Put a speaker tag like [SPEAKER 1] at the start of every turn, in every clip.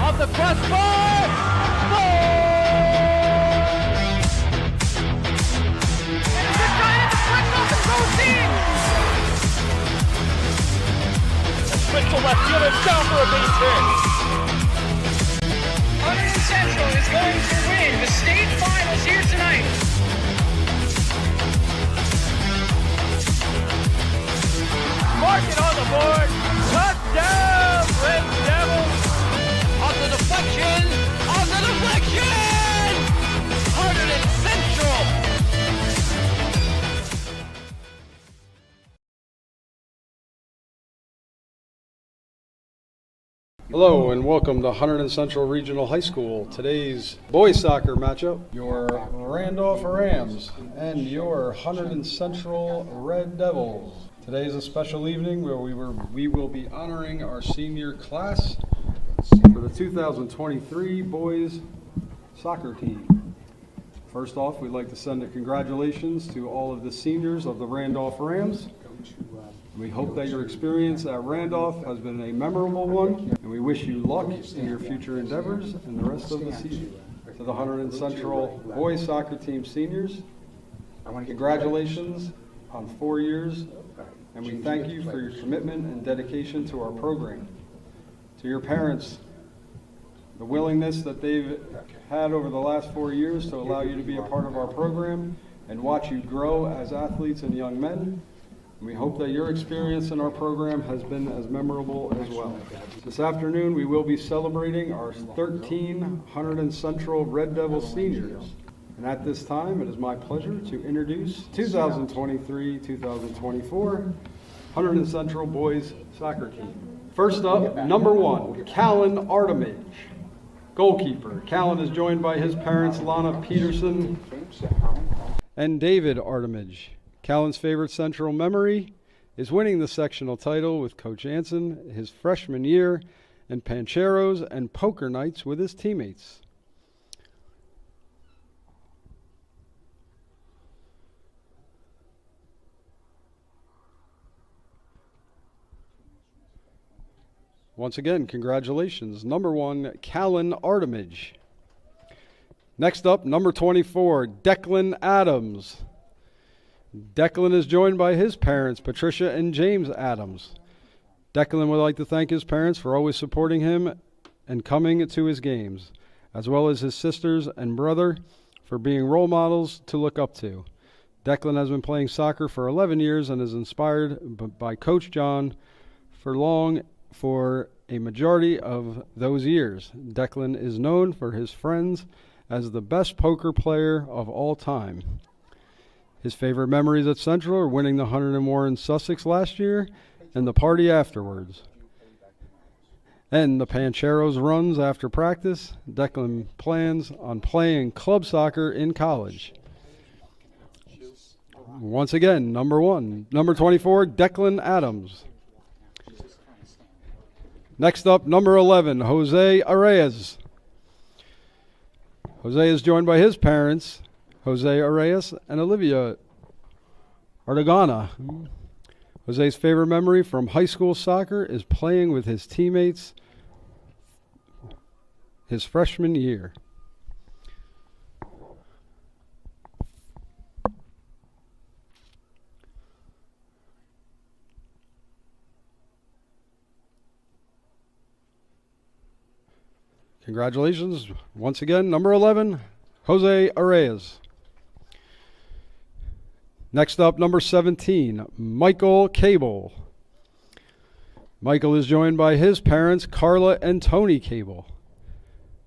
[SPEAKER 1] Off the crossbar! Goal! And the Giants flips off the goal team! Sprint to left field, it's down for a base hit.
[SPEAKER 2] Hunterdon Central is going to win the state finals here tonight.
[SPEAKER 1] Mark it on the board. Touchdown, Red Devils. On the deflection. On the deflection. Hunterdon Central.
[SPEAKER 3] Hello and welcome to Hunterdon Central Regional High School. Today's boys soccer matchup, your Randolph Rams and your Hunterdon Central Red Devils. Today is a special evening where we will be honoring our senior class for the 2023 boys soccer team. First off, we'd like to send a congratulations to all of the seniors of the Randolph Rams. We hope that your experience at Randolph has been a memorable one, and we wish you luck in your future endeavors and the rest of the season. To the Hunterdon Central boys soccer team seniors, congratulations on 4 years, and we thank you for your commitment and dedication to our program. To your parents, the willingness that they've had over the last 4 years to allow you to be a part of our program and watch you grow as athletes and young men. We hope that your experience in our program has been as memorable as well. This afternoon, we will be celebrating our 13 Hunterdon Central Red Devil seniors. And at this time, it is my pleasure to introduce 2023-2024 Hunterdon Central boys soccer team. First up, number 1, Callan Artemage, goalkeeper. Callan is joined by his parents, Lana Peterson and David Artemage. Callan's favorite Central memory is winning the sectional title with Coach Anson his freshman year and Pancheros and poker nights with his teammates. Once again, congratulations. Number 1, Callan Artemage. Next up, number 24, Declan Adams. Declan is joined by his parents, Patricia and James Adams. Declan would like to thank his parents for always supporting him and coming to his games, as well as his sisters and brother for being role models to look up to. Declan has been playing soccer for 11 years and is inspired by Coach John for a majority of those years. Declan is known for his friends as the best poker player of all time. His favorite memories at Central are winning the 100 War in Sussex last year and the party afterwards. And the Pancheros runs after practice. Declan plans on playing club soccer in college. Once again, number 24, Declan Adams. Next up, number 11, Jose Arrayas. Jose is joined by his parents, Jose Arrayas and Olivia Artagana. Jose's favorite memory from high school soccer is playing with his teammates his freshman year. Congratulations. Once again, number 11, Jose Arrayas. Next up, number 17, Michael Cable. Michael is joined by his parents, Carla and Tony Cable.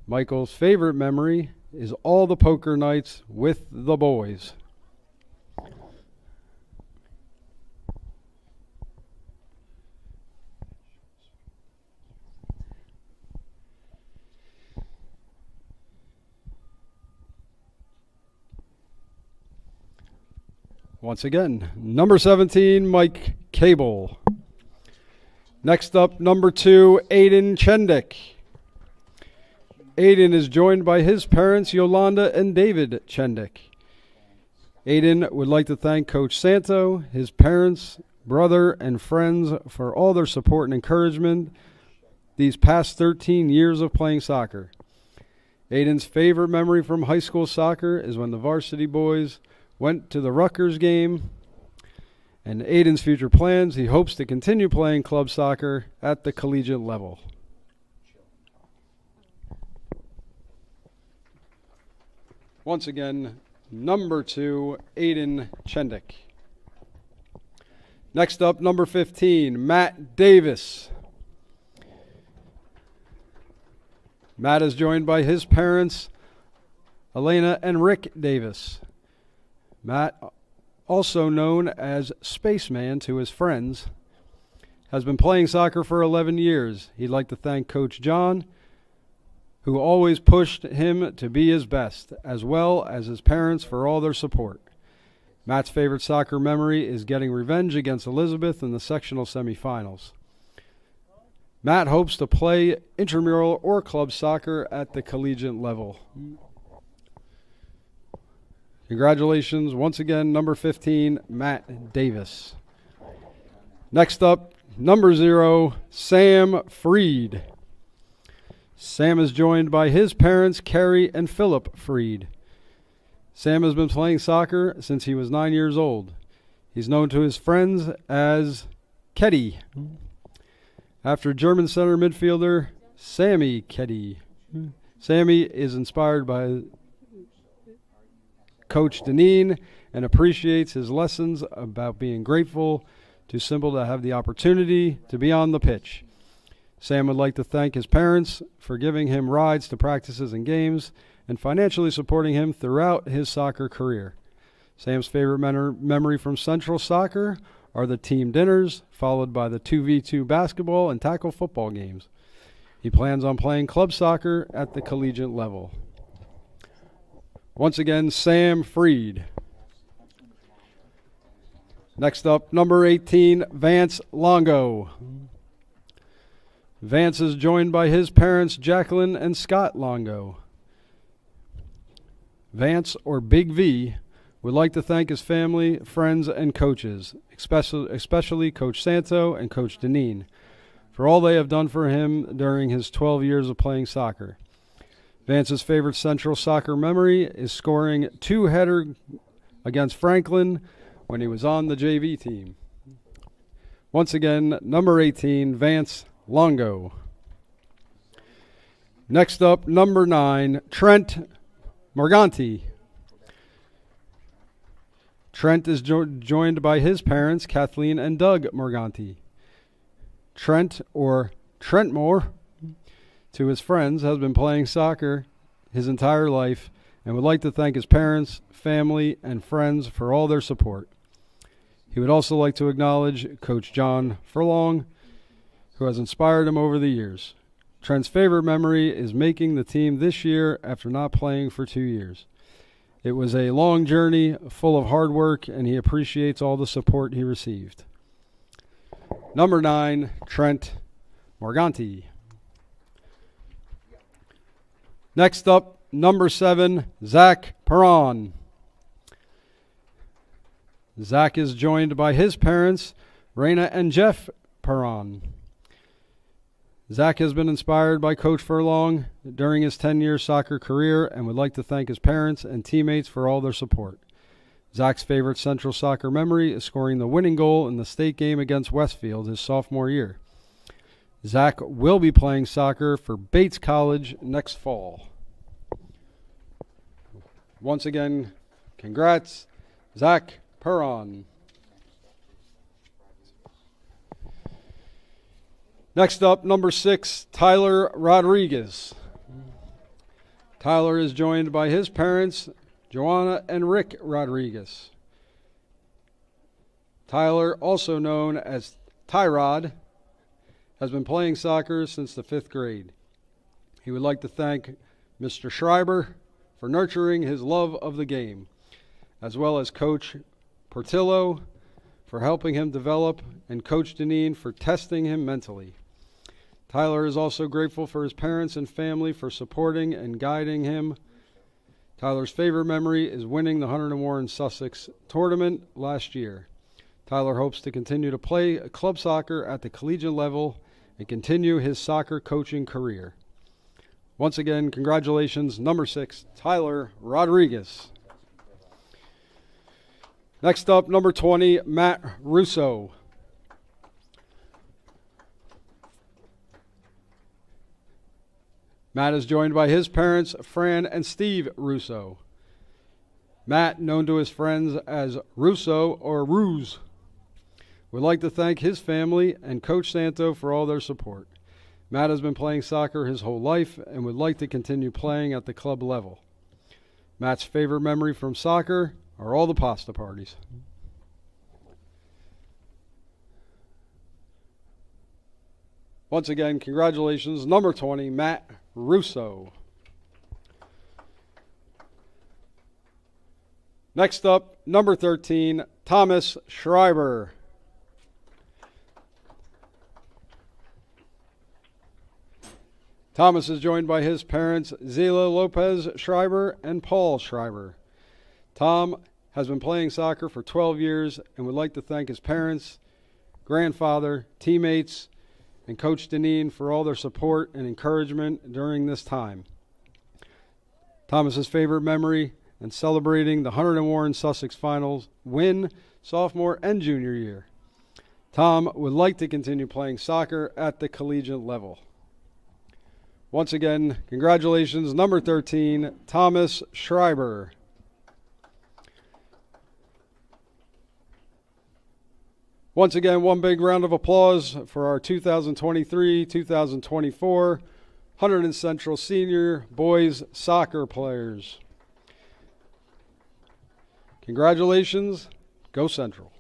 [SPEAKER 3] Michael's favorite memory is all the poker nights with the boys. Once again, number 17, Mike Cable. Next up, number 2, Aiden Chendick. Aiden is joined by his parents, Yolanda and David Chendick. Aiden would like to thank Coach Santo, his parents, brother, and friends for all their support and encouragement these past 13 years of playing soccer. Aiden's favorite memory from high school soccer is when the varsity boys went to the Rutgers game. And Aiden's future plans, he hopes to continue playing club soccer at the collegiate level. Once again, number 2, Aiden Chendick. Next up, number 15, Matt Davis. Matt is joined by his parents, Elena and Rick Davis. Matt, also known as Spaceman to his friends, has been playing soccer for 11 years. He'd like to thank Coach John, who always pushed him to be his best, as well as his parents for all their support. Matt's favorite soccer memory is getting revenge against Elizabeth in the sectional semifinals. Matt hopes to play intramural or club soccer at the collegiate level. Congratulations once again, number 15, Matt Davis. Next up, number 0, Sam Freed. Sam is joined by his parents, Carrie and Philip Freed. Sam has been playing soccer since he was 9 years old. He's known to his friends as Keddy, after German center midfielder Sammy Keddy. Sammy is inspired by Coach Deneen and appreciates his lessons about being grateful, too simple to have the opportunity to be on the pitch. Sam would like to thank his parents for giving him rides to practices and games and financially supporting him throughout his soccer career. Sam's favorite memory from Central Soccer are the team dinners, followed by the 2v2 basketball and tackle football games. He plans on playing club soccer at the collegiate level. Once again, Sam Freed. Next up, number 18, Vance Longo. Vance is joined by his parents, Jacqueline and Scott Longo. Vance, or Big V, would like to thank his family, friends, and coaches, especially Coach Santo and Coach Deneen, for all they have done for him during his 12 years of playing soccer. Vance's favorite Central Soccer memory is scoring 2-header against Franklin when he was on the JV team. Once again, number 18, Vance Longo. Next up, number 9, Trent Morganti. Trent is joined by his parents, Kathleen and Doug Morganti. Trent, or Trentmore, to his friends, has been playing soccer his entire life and would like to thank his parents, family, and friends for all their support. He would also like to acknowledge Coach John Furlong, who has inspired him over the years. Trent's favorite memory is making the team this year after not playing for 2 years. It was a long journey full of hard work, and he appreciates all the support he received. Number 9, Trent Morganti. Next up, number 7, Zach Perron. Zach is joined by his parents, Raina and Jeff Perron. Zach has been inspired by Coach Furlong during his 10-year soccer career and would like to thank his parents and teammates for all their support. Zach's favorite Central Soccer memory is scoring the winning goal in the state game against Westfield his sophomore year. Zach will be playing soccer for Bates College next fall. Once again, congrats, Zach Perron. Next up, number 6, Tyler Rodriguez. Tyler is joined by his parents, Joanna and Rick Rodriguez. Tyler, also known as Tyrod, has been playing soccer since the 5th grade. He would like to thank Mr. Schreiber for nurturing his love of the game, as well as Coach Portillo for helping him develop and Coach Deneen for testing him mentally. Tyler is also grateful for his parents and family for supporting and guiding him. Tyler's favorite memory is winning the Hunterdon Warren Sussex tournament last year. Tyler hopes to continue to play club soccer at the collegiate level and continue his soccer coaching career. Once again, congratulations, number 6, Tyler Rodriguez. Next up, number 20, Matt Russo. Matt is joined by his parents, Fran and Steve Russo. Matt, known to his friends as Russo or Ruse, would like to thank his family and Coach Santo for all their support. Matt has been playing soccer his whole life and would like to continue playing at the club level. Matt's favorite memory from soccer are all the pasta parties. Once again, congratulations, number 20, Matt Russo. Next up, number 13, Thomas Schreiber. Thomas is joined by his parents, Zila Lopez Schreiber and Paul Schreiber. Tom has been playing soccer for 12 years and would like to thank his parents, grandfather, teammates, and Coach Deneen for all their support and encouragement during this time. Thomas's favorite memory and celebrating the Hunterdon Warren Sussex Finals win sophomore and junior year. Tom would like to continue playing soccer at the collegiate level. Once again, congratulations, number 13, Thomas Schreiber. Once again, one big round of applause for our 2023-2024 Hunterdon Central Senior Boys Soccer players. Congratulations, go Central.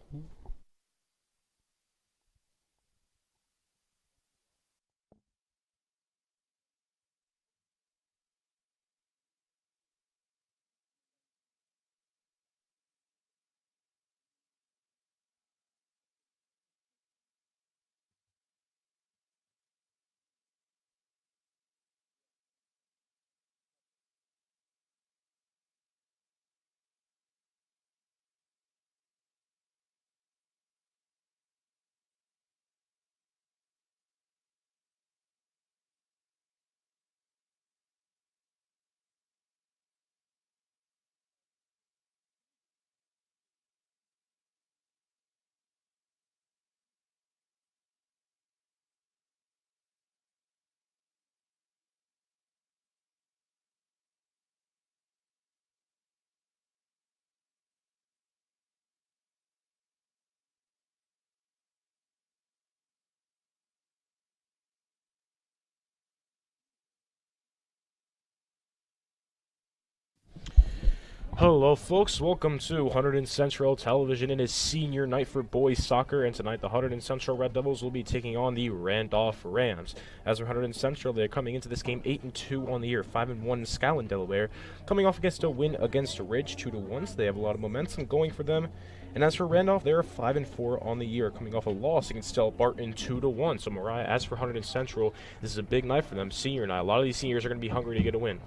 [SPEAKER 4] Hello folks, welcome to Hunterdon Central Television. It is senior night for boys soccer, and tonight the Hunterdon Central Red Devils will be taking on the Randolph Rams. As for Hunterdon Central, they are coming into this game 8-2 on the year, 5-1 in Scotland, Delaware, coming off against a win against Ridge 2-1, so they have a lot of momentum going for them. And as for Randolph, they are 5-4 on the year, coming off a loss against Barton 2-1. So Mariah, as for Hunterdon Central, this is a big night for them, senior night. A lot of these seniors are going to be hungry to get a win.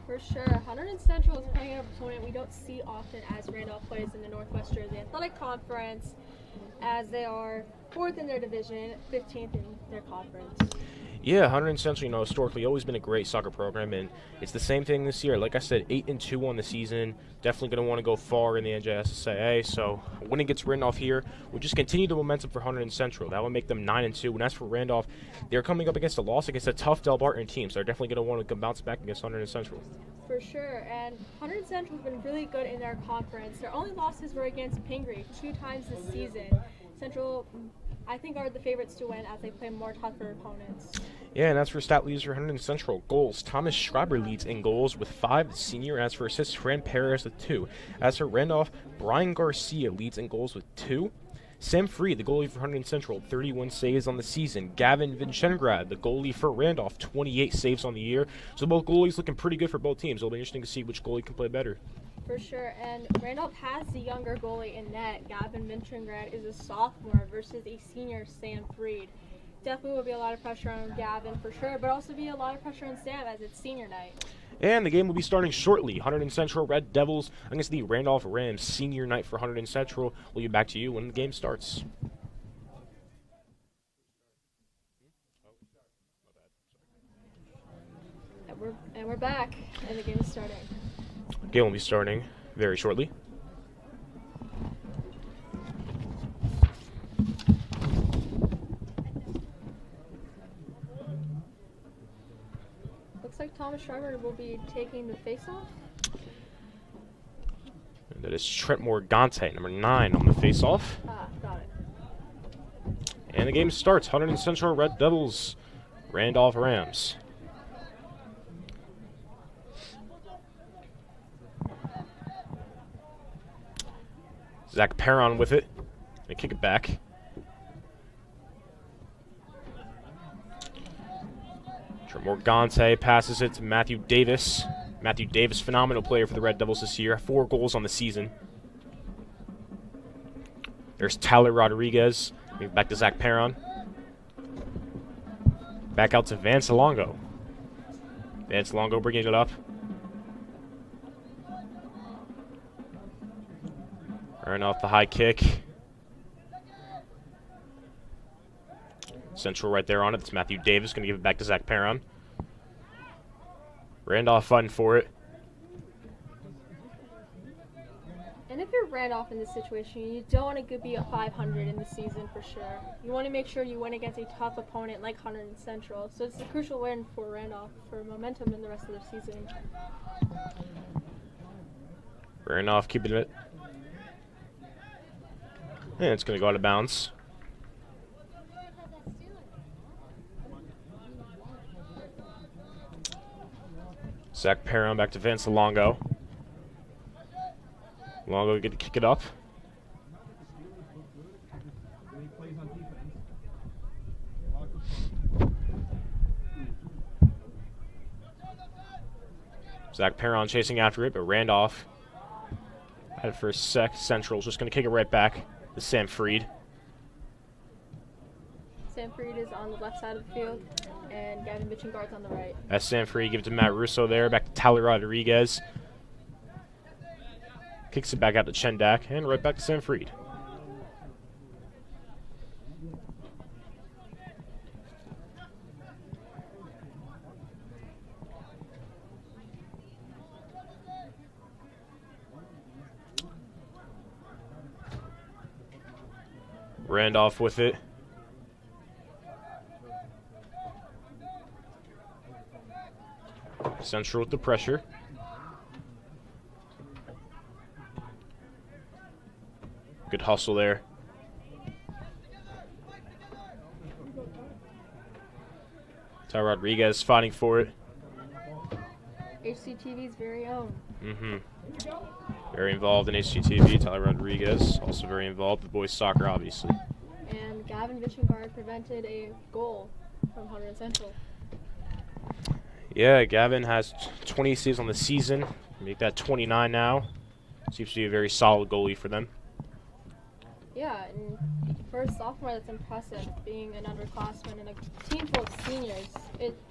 [SPEAKER 5] For sure. Hunterdon Central is playing an opponent we don't see often as Randolph plays in the Northwest Jersey Athletic Conference, as they are 4th in their division, 15th in their conference.
[SPEAKER 4] Yeah, Hunterdon Central, historically always been a great soccer program, and it's the same thing this year. Like I said, 8-2 on the season. Definitely going to want to go far in the NJSSAA. So when it gets written off here, we'll just continue the momentum for Hunterdon Central. That would make them 9-2. And as for Randolph, they're coming up against a loss against a tough Barton team, so they're definitely going to want to bounce back against Hunterdon Central.
[SPEAKER 5] For sure, and Hunterdon Central has been really good in their conference. Their only losses were against Pingree 2 times this season. Central, I think, are the favorites to win as they play more tougher opponents.
[SPEAKER 4] Yeah, and as for stat leaders for Hunterdon Central, goals, Thomas Schreiber leads in goals with 5, the senior. As for assists, Fran Perez with 2. As for Randolph, Brian Garcia leads in goals with 2. Sam Free, the goalie for Hunterdon Central, 31 saves on the season. Gavin Vinchengrad, the goalie for Randolph, 28 saves on the year. So both goalies looking pretty good for both teams. It'll be interesting to see which goalie can play better.
[SPEAKER 5] For sure, and Randolph has the younger goalie in net. Gavin Vinchengrad is a sophomore versus a senior, Sam Freed. Definitely will be a lot of pressure on Gavin for sure, but also be a lot of pressure on Sam as it's senior night.
[SPEAKER 4] And the game will be starting shortly. Hunterdon Central Red Devils against the Randolph Rams. Senior night for Hunterdon Central. We'll be back to you when the game starts.
[SPEAKER 5] We're back, and the game is starting.
[SPEAKER 4] Game will be starting very shortly.
[SPEAKER 5] Looks like Thomas Schreiber will be taking the face-off.
[SPEAKER 4] And that is Trent Morgante, number 9 on the face-off.
[SPEAKER 5] Ah, got it.
[SPEAKER 4] And the game starts. Hunterdon Central Red Devils, Randolph Rams. Zach Perron with it. Gonna kick it back. Trent Morgante passes it to Matthew Davis. Matthew Davis, phenomenal player for the Red Devils this year. 4 goals on the season. There's Tyler Rodriguez. Back to Zach Perron. Back out to Vance Longo. Vance Longo bringing it up. Earn off the high kick. Central right there on it. It's Matthew Davis. Going to give it back to Zach Perron. Randolph fighting for it.
[SPEAKER 5] And if you're Randolph in this situation, you don't want to be a 500 in the season for sure. You want to make sure you win against a tough opponent like Hunterdon Central. So it's a crucial win for Randolph for momentum in the rest of their season.
[SPEAKER 4] Randolph keeping it. And it's going to go out of bounds. Zach Perron back to Vance Longo. Longo get to kick it up. Zach Perron chasing after it, but Randolph had it for a sec. Central's just going to kick it right back to Sam Freed.
[SPEAKER 5] Sam Freed is on the left side of the field, and Gavin Mitchengard's on the right.
[SPEAKER 4] As Sam Freed, give it to Matt Russo there. Back to Tyler Rodriguez. Kicks it back out to Chendak, and right back to Sam Freed. Randolph with it. Central with the pressure. Good hustle there. Ty Rodriguez fighting for it.
[SPEAKER 5] HCTV's very own.
[SPEAKER 4] Very involved in HGTV. Tyler Rodriguez also very involved with boys soccer, obviously.
[SPEAKER 5] And Gavin Mitchengard prevented a goal from Hunterdon Central.
[SPEAKER 4] Yeah, Gavin has 20 saves on the season. Make that 29 now. Seems to be a very solid goalie for them.
[SPEAKER 5] Yeah, and for a sophomore, that's impressive. Being an underclassman and a team full of seniors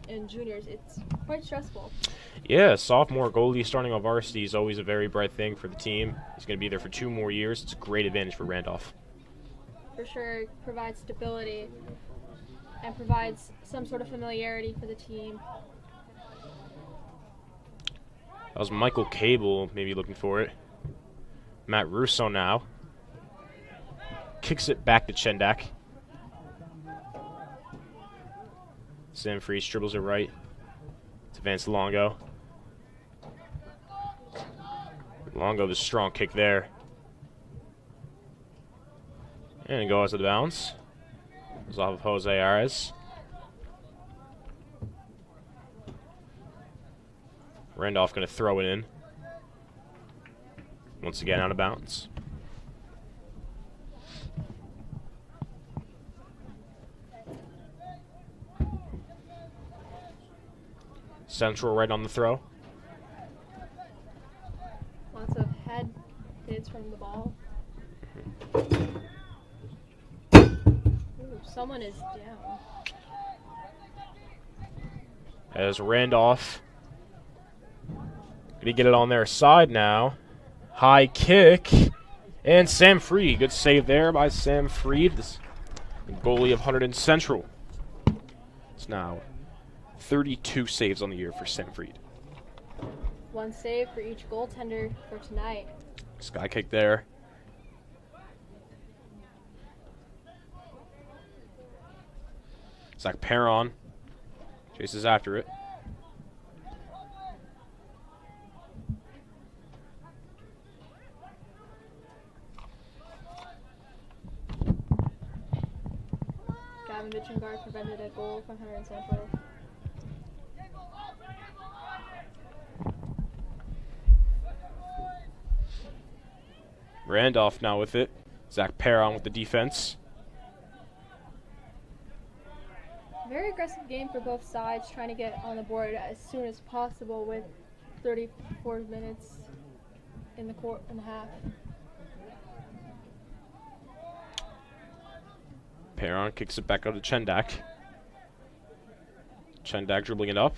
[SPEAKER 5] and juniors, it's quite stressful.
[SPEAKER 4] Yeah, sophomore goalie starting on varsity is always a very bright thing for the team. He's going to be there for 2 more years. It's a great advantage for Randolph.
[SPEAKER 5] For sure, provides stability and provides some sort of familiarity for the team.
[SPEAKER 4] That was Michael Cable maybe looking for it. Matt Russo now. Kicks it back to Chendak. Sam Freeze dribbles it right to Vance Longo. Longo, the strong kick there. And it goes out of bounds. It's off of Jose Arias. Randolph going to throw it in. Once again out of bounds. Central right on the throw.
[SPEAKER 5] Lots of head hits from the ball. Ooh, someone is down.
[SPEAKER 4] As Randolph gonna get it on their side now. High kick. And Sam Freed. Good save there by Sam Freed, the goalie of Hunterdon Central. It's now 32 saves on the year for Sam Freed.
[SPEAKER 5] 1 save for each goaltender for tonight.
[SPEAKER 4] Sky kick there. Zach Perron chases after it.
[SPEAKER 5] Gavin Mitchengard prevented a goal from Hunterdon Central.
[SPEAKER 4] Randolph now with it. Zach Perron with the defense.
[SPEAKER 5] Very aggressive game for both sides, trying to get on the board as soon as possible with 34 minutes in the half.
[SPEAKER 4] Perron kicks it back out to Chendak. Chendak dribbling it up.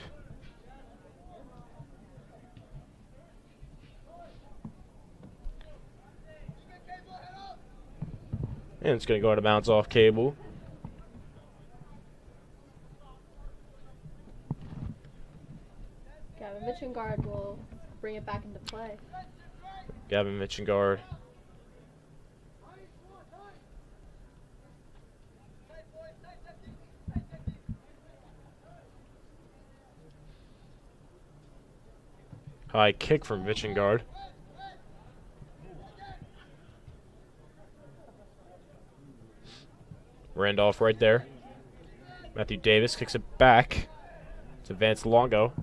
[SPEAKER 4] And it's going to go out of bounds off Cable.
[SPEAKER 5] Gavin Mitchengard will bring it back into play.
[SPEAKER 4] Gavin Mitchengard. High kick from Mitchengard. Randolph right there. Matthew Davis kicks it back to Vance Longo.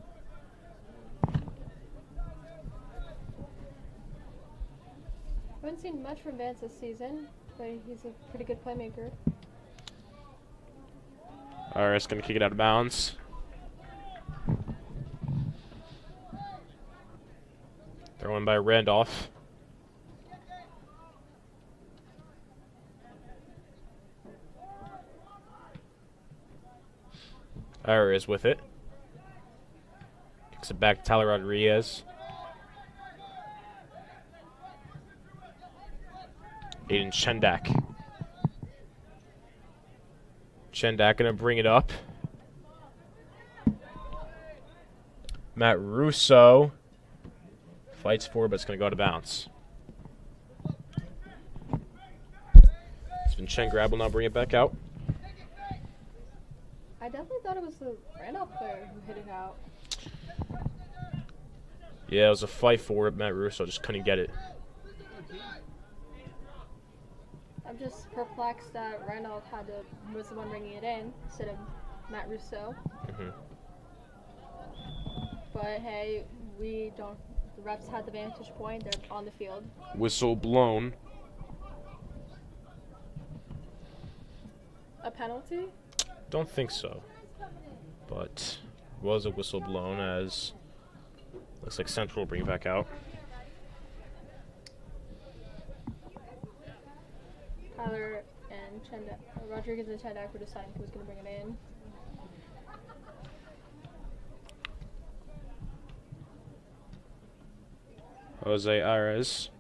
[SPEAKER 5] Haven't seen much from Vance this season, but he's a pretty good playmaker.
[SPEAKER 4] RS going to kick it out of bounds. Thrown by Randolph. Arias with it. Kicks it back to Tyler Rodriguez. Aiden Chendak. Chendak gonna bring it up. Matt Russo fights for it, but it's gonna go out of bounds. Sven Grab will now bring it back out.
[SPEAKER 5] I definitely thought it was the Randolph player who hit it out.
[SPEAKER 4] Yeah, it was a fight for it. Matt Russo just couldn't get it.
[SPEAKER 5] I'm just perplexed that Randolph was the one bringing it in instead of Matt Russo. But hey, the refs had the vantage point. They're on the field.
[SPEAKER 4] Whistle blown.
[SPEAKER 5] A penalty?
[SPEAKER 4] Don't think so. But was a whistle blown, as looks like Central will bring it back out.
[SPEAKER 5] Tyler and Rodriguez and Chendak were deciding who was going to bring it in.
[SPEAKER 4] Jose Arias.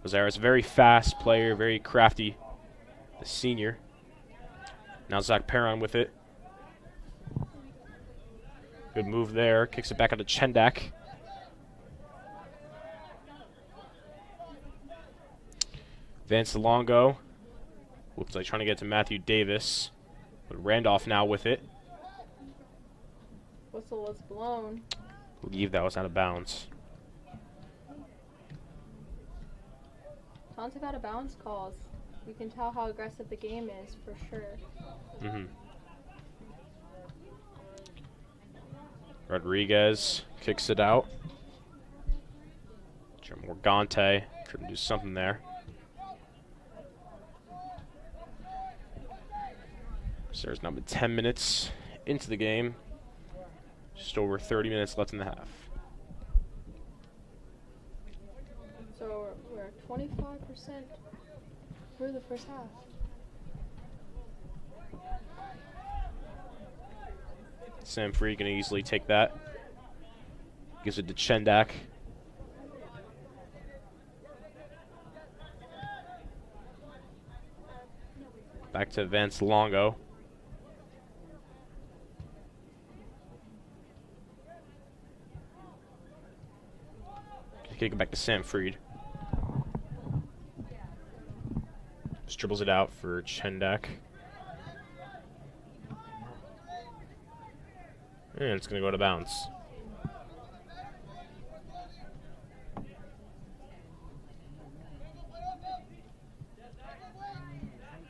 [SPEAKER 4] Jose Arias, very fast player, very crafty. The senior. Now Zach Perron with it. Good move there. Kicks it back out to Chendak. Vance Longo. Looks like trying to get to Matthew Davis. But Randolph now with it.
[SPEAKER 5] Whistle was blown.
[SPEAKER 4] I believe that was out of bounds.
[SPEAKER 5] Tons of out of bounds calls. You can tell how aggressive the game is for sure.
[SPEAKER 4] Rodriguez kicks it out. Morgante trying to do something there. So there's now been 10 minutes into the game. Just over 30 minutes left in the half.
[SPEAKER 5] So we're 25% through the first half.
[SPEAKER 4] Sam Free can easily take that. Gives it to Chendak. Back to Vance Longo. Kick it back to Sam Freed. Just dribbles it out for Chendak. And it's going to go to bounce.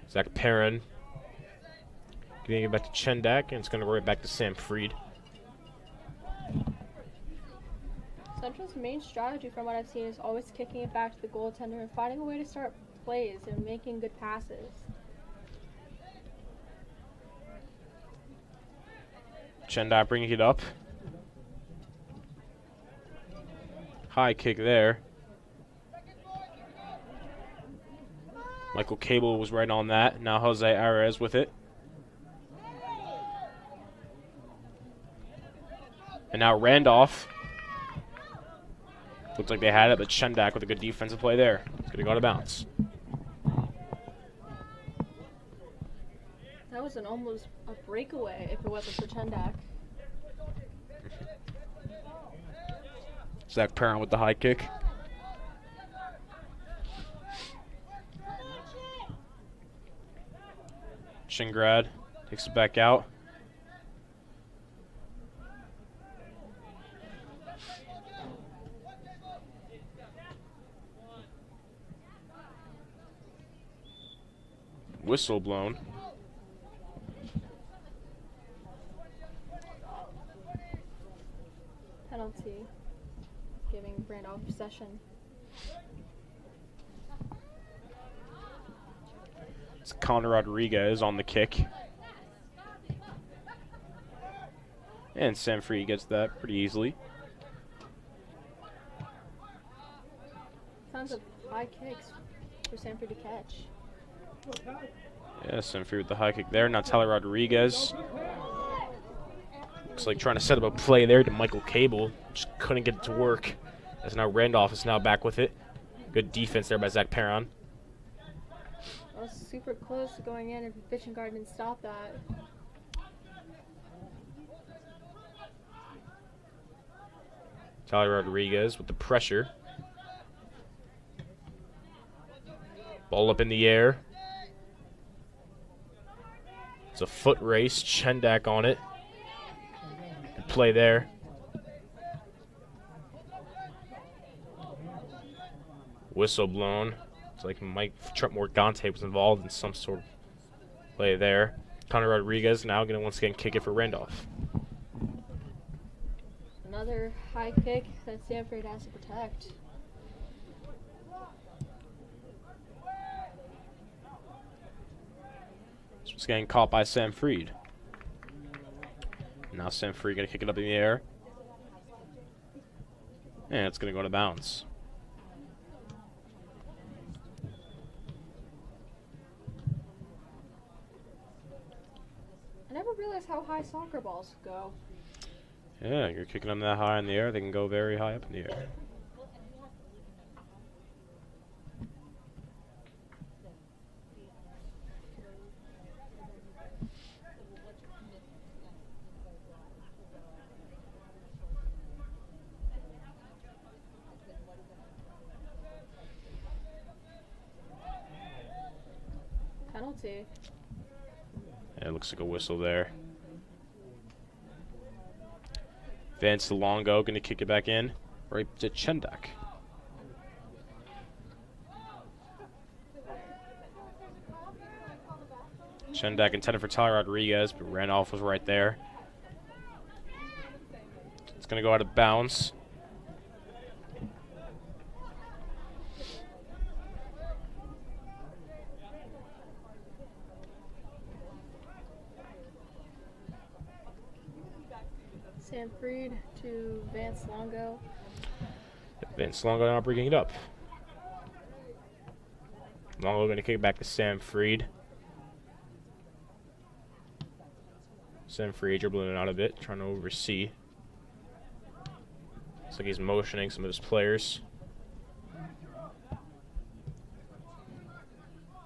[SPEAKER 4] Zach Perrin getting it back to Chendak, and it's going to go right back to Sam Freed.
[SPEAKER 5] Central's main strategy, from what I've seen, is always kicking it back to the goaltender and finding a way to start plays and making good passes.
[SPEAKER 4] Chendak bringing it up. High kick there. Michael Cable was right on that. Now Jose Arez with it. And now Randolph. Looks like they had it, but Chendak with a good defensive play there. It's going to go to bounce.
[SPEAKER 5] That was almost a breakaway if it wasn't for Chendak.
[SPEAKER 4] Zach Perrin with the high kick. Shingrad takes it back out. Whistle blown.
[SPEAKER 5] Penalty, giving Randolph possession.
[SPEAKER 4] It's Connor Rodriguez on the kick. And Sam Freed gets that pretty easily.
[SPEAKER 5] Tons of high kicks for Sanford to catch.
[SPEAKER 4] Yeah, Sam Freed with the high kick there. Now Tyler Rodriguez. Looks like trying to set up a play there to Michael Cable. Just couldn't get it to work. As now Randolph is now back with it. Good defense there by Zach Perrin.
[SPEAKER 5] That was super close to going in if the fishing guard didn't stop that.
[SPEAKER 4] Tyler Rodriguez with the pressure. Ball up in the air. It's a foot race. Chendak on it. Good play there. Whistle blown. It's like Mike Morgante was involved in some sort of play there. Connor Rodriguez now going to once again kick it for Randolph.
[SPEAKER 5] Another high kick that Sanford has to protect.
[SPEAKER 4] It's getting caught by Sam Freed. Now Sam Freed going to kick it up in the air. And it's going to go to bounce.
[SPEAKER 5] I never realized how high soccer balls go.
[SPEAKER 4] Yeah, you're kicking them that high in the air, they can go very high up in the air.
[SPEAKER 5] Penalty.
[SPEAKER 4] Yeah, it looks like a whistle there. Vance Longo going to kick it back in. Right to Chendak. Chendak intended for Tyler Rodriguez, but Randolph was right there. It's going to go out of bounds.
[SPEAKER 5] Sam Freed to Vance Longo.
[SPEAKER 4] Vance Longo now bringing it up. Longo going to kick it back to Sam Freed. Sam Freed dribbling it out a bit, trying to oversee. Looks like he's motioning some of his players.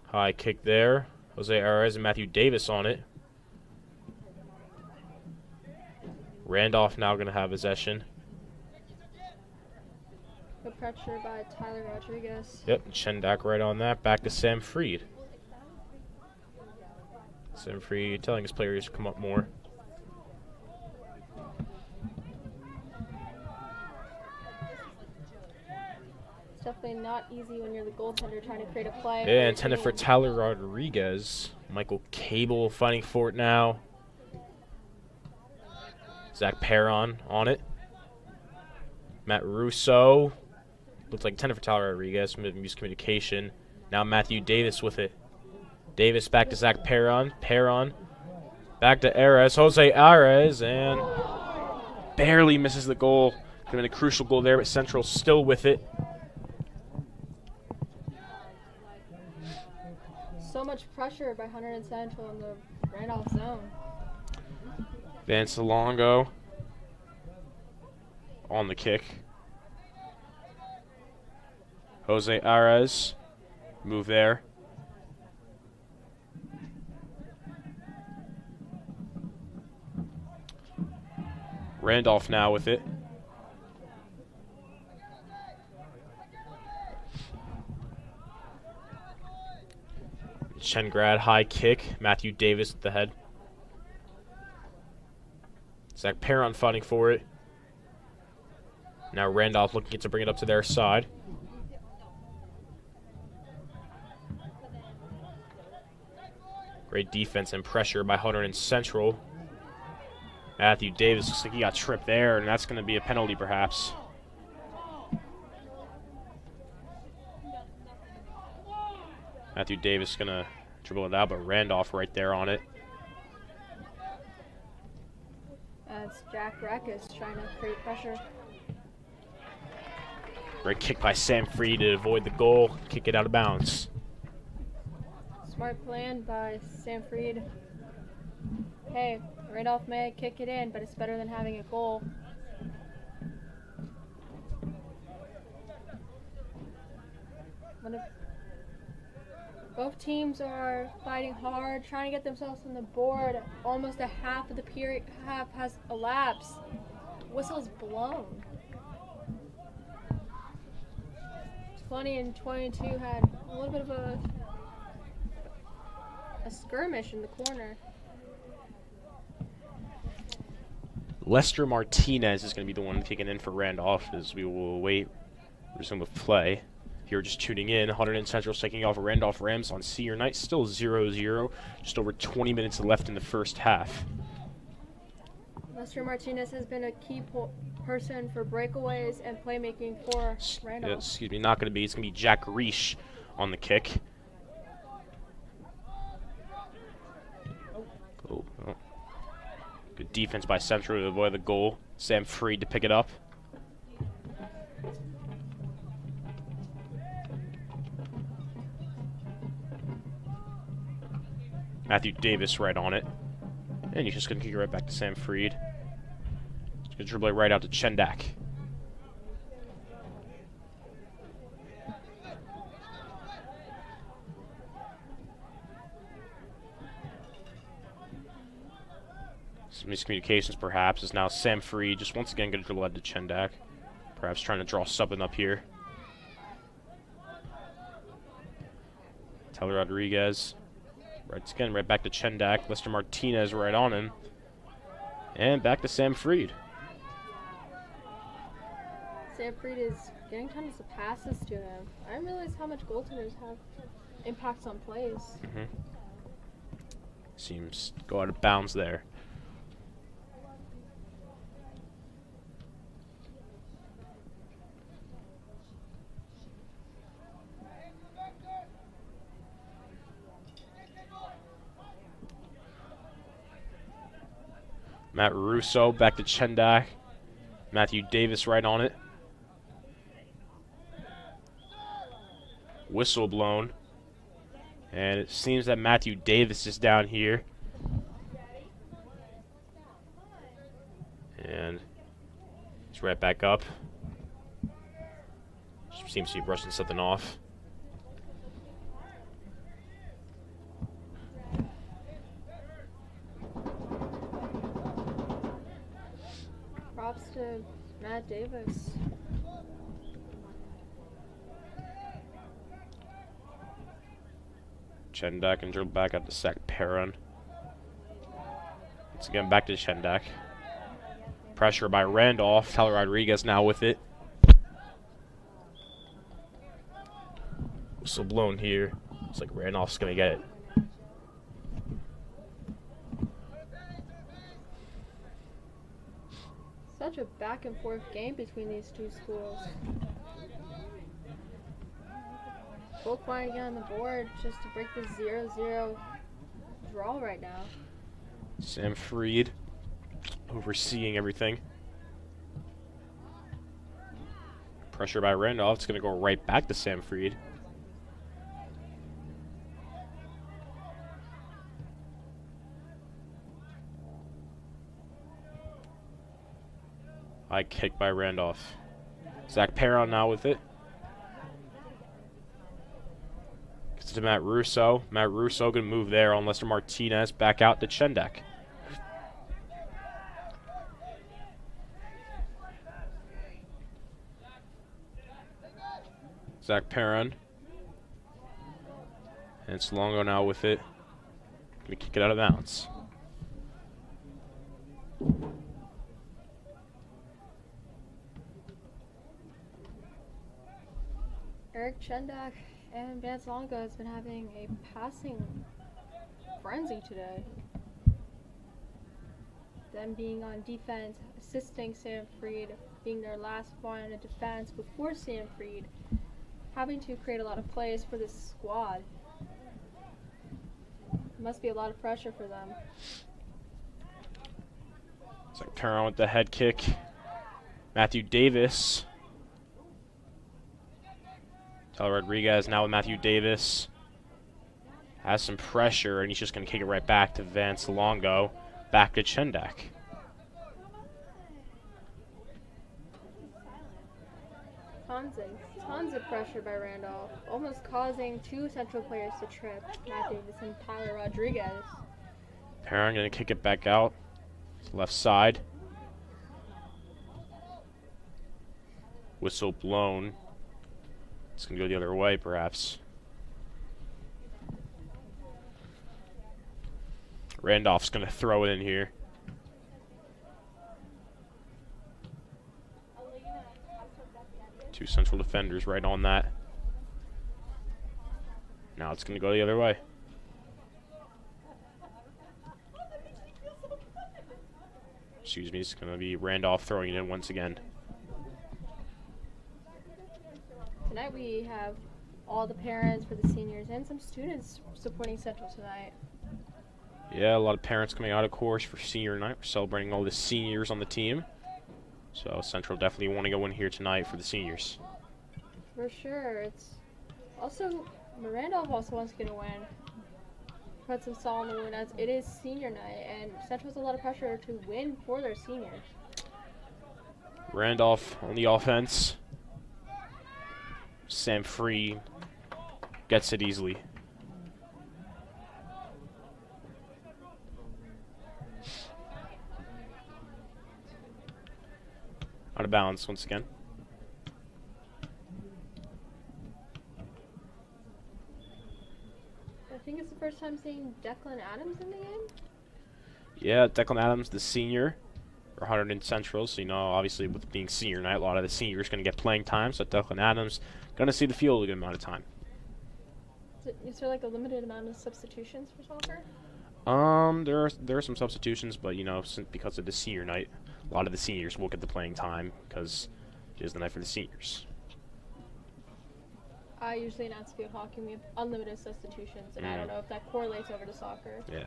[SPEAKER 4] High kick there. Jose Arez and Matthew Davis on it. Randolph now going to have possession.
[SPEAKER 5] Good pressure by Tyler Rodriguez.
[SPEAKER 4] Yep, Chendak right on that. Back to Sam Freed. Sam Freed telling his players to come up more.
[SPEAKER 5] It's definitely not easy when you're the goaltender trying to create a play.
[SPEAKER 4] Yeah, intended for Tyler Rodriguez. Michael Cable fighting for it now. Zach Perron on it. Matt Russo. Looks like intended for Tyler Rodriguez. Miscommunication. Now Matthew Davis with it. Davis back to Zach Perron. Perron back to Ares. Jose Ares. And barely misses the goal. Could have been a crucial goal there, but Central still with it.
[SPEAKER 5] So much pressure by Hunterdon Central in the Randolph zone.
[SPEAKER 4] Van Salongo on the kick. Jose Ares. Move there. Randolph now with it. Chengrad high kick. Matthew Davis at the head. Zach Perron fighting for it. Now Randolph looking to bring it up to their side. Great defense and pressure by Hunterdon Central. Matthew Davis looks like he got tripped there, and that's going to be a penalty perhaps. Matthew Davis going to dribble it out, but Randolph right there on it.
[SPEAKER 5] That's Jack Rackus trying to create pressure.
[SPEAKER 4] Great kick by Sam Freed to avoid the goal, kick it out of bounds.
[SPEAKER 5] Smart plan by Sam Freed. Hey, Randolph may kick it in, but it's better than having a goal. Both teams are fighting hard, trying to get themselves on the board. Almost a half of the half has elapsed. Whistle's blown. 20 and 22 had a little bit of a skirmish in the corner.
[SPEAKER 4] Lester Martinez is going to be the one taken in for Randolph as we will await resume of play. If you're just tuning in, Hunterdon Central taking off Randolph Rams on senior night, still 0-0. Just over 20 minutes left in the first half.
[SPEAKER 5] Lester Martinez has been a key person for breakaways and playmaking for Randolph.
[SPEAKER 4] Excuse me, not going to be. It's going to be Jack Reish on the kick. Oh. Good defense by Central to avoid the goal. Sam Freed to pick it up. Matthew Davis right on it. And he's just going to kick it right back to Sam Freed. He's going to dribble it right out to Chendak. Some miscommunications perhaps, as now Sam Freed just once again going to dribble out to Chendak. Perhaps trying to draw something up here. Tyler Rodriguez. Right back to Chendak. Lester Martinez right on him. And back to Sam Freed.
[SPEAKER 5] Sam Freed is getting tons of passes to him. I didn't realize how much goaltenders have impacts on plays.
[SPEAKER 4] Seems to go out of bounds there. Matt Russo back to Chendak. Matthew Davis right on it. Whistle blown. And it seems that Matthew Davis is down here. And he's right back up. Seems to be brushing something off.
[SPEAKER 5] Props to Matt Davis.
[SPEAKER 4] Chendak and dribble back out to Zach Perrin. Once again, back to Chendak. Pressure by Randolph. Tyler Rodriguez now with it. Whistle blown here. It's like Randolph's going to get it.
[SPEAKER 5] Such a back and forth game between these two schools. Both wanting to get on the board just to break the 0-0 draw right now.
[SPEAKER 4] Sam Freed overseeing everything. Pressure by Randolph. It's going to go right back to Sam Freed. High kick by Randolph. Zach Perron now with it. Gets it to Matt Russo. Matt Russo going to move there on Lester Martinez. Back out to Chendak. Zach Perron. And it's Longo now with it. Going to kick it out of bounds.
[SPEAKER 5] Eric Chendak and Vance Longo has been having a passing frenzy today. Them being on defense, assisting Sam Freed, being their last line of defense before Sam Freed, having to create a lot of plays for this squad. Must be a lot of pressure for them.
[SPEAKER 4] It's like Perron with the head kick. Matthew Davis. Tyler Rodriguez now with Matthew Davis. Has some pressure, and he's just going to kick it right back to Vance Longo. Back to Chendak.
[SPEAKER 5] Tons of pressure by Randolph, almost causing two central players to trip, Matt Davis and Tyler Rodriguez.
[SPEAKER 4] Perron going to kick it back out. Left side. Whistle blown. It's going to go the other way, perhaps. Randolph's going to throw it in here. Two central defenders right on that. Now it's going to go the other way. Excuse me, it's going to be Randolph throwing it in once again.
[SPEAKER 5] Tonight we have all the parents for the seniors and some students supporting Central tonight.
[SPEAKER 4] Yeah, a lot of parents coming out, of course, for senior night. We're celebrating all the seniors on the team. So Central definitely want to go in here tonight for the seniors.
[SPEAKER 5] For sure. It's also, Randolph also wants to get a win. Put some salt on the win as it is senior night, and Central has a lot of pressure to win for their seniors.
[SPEAKER 4] Randolph on the offense. Sam Freed gets it easily. Out of bounds once again.
[SPEAKER 5] I think it's the first time seeing Declan Adams in the game.
[SPEAKER 4] Yeah, Declan Adams, the senior for Hunterdon Central. So, you know, obviously with being senior night, a lot of the seniors going to get playing time. So Declan Adams going to see the field a good amount of time.
[SPEAKER 5] Is there like a limited amount of substitutions for soccer?
[SPEAKER 4] There are some substitutions, but you know, because of the senior night, a lot of the seniors will get the playing time because it is the night for the seniors.
[SPEAKER 5] I usually announce field hockey. We have unlimited substitutions, and I don't know if that correlates over to soccer.
[SPEAKER 4] Yeah.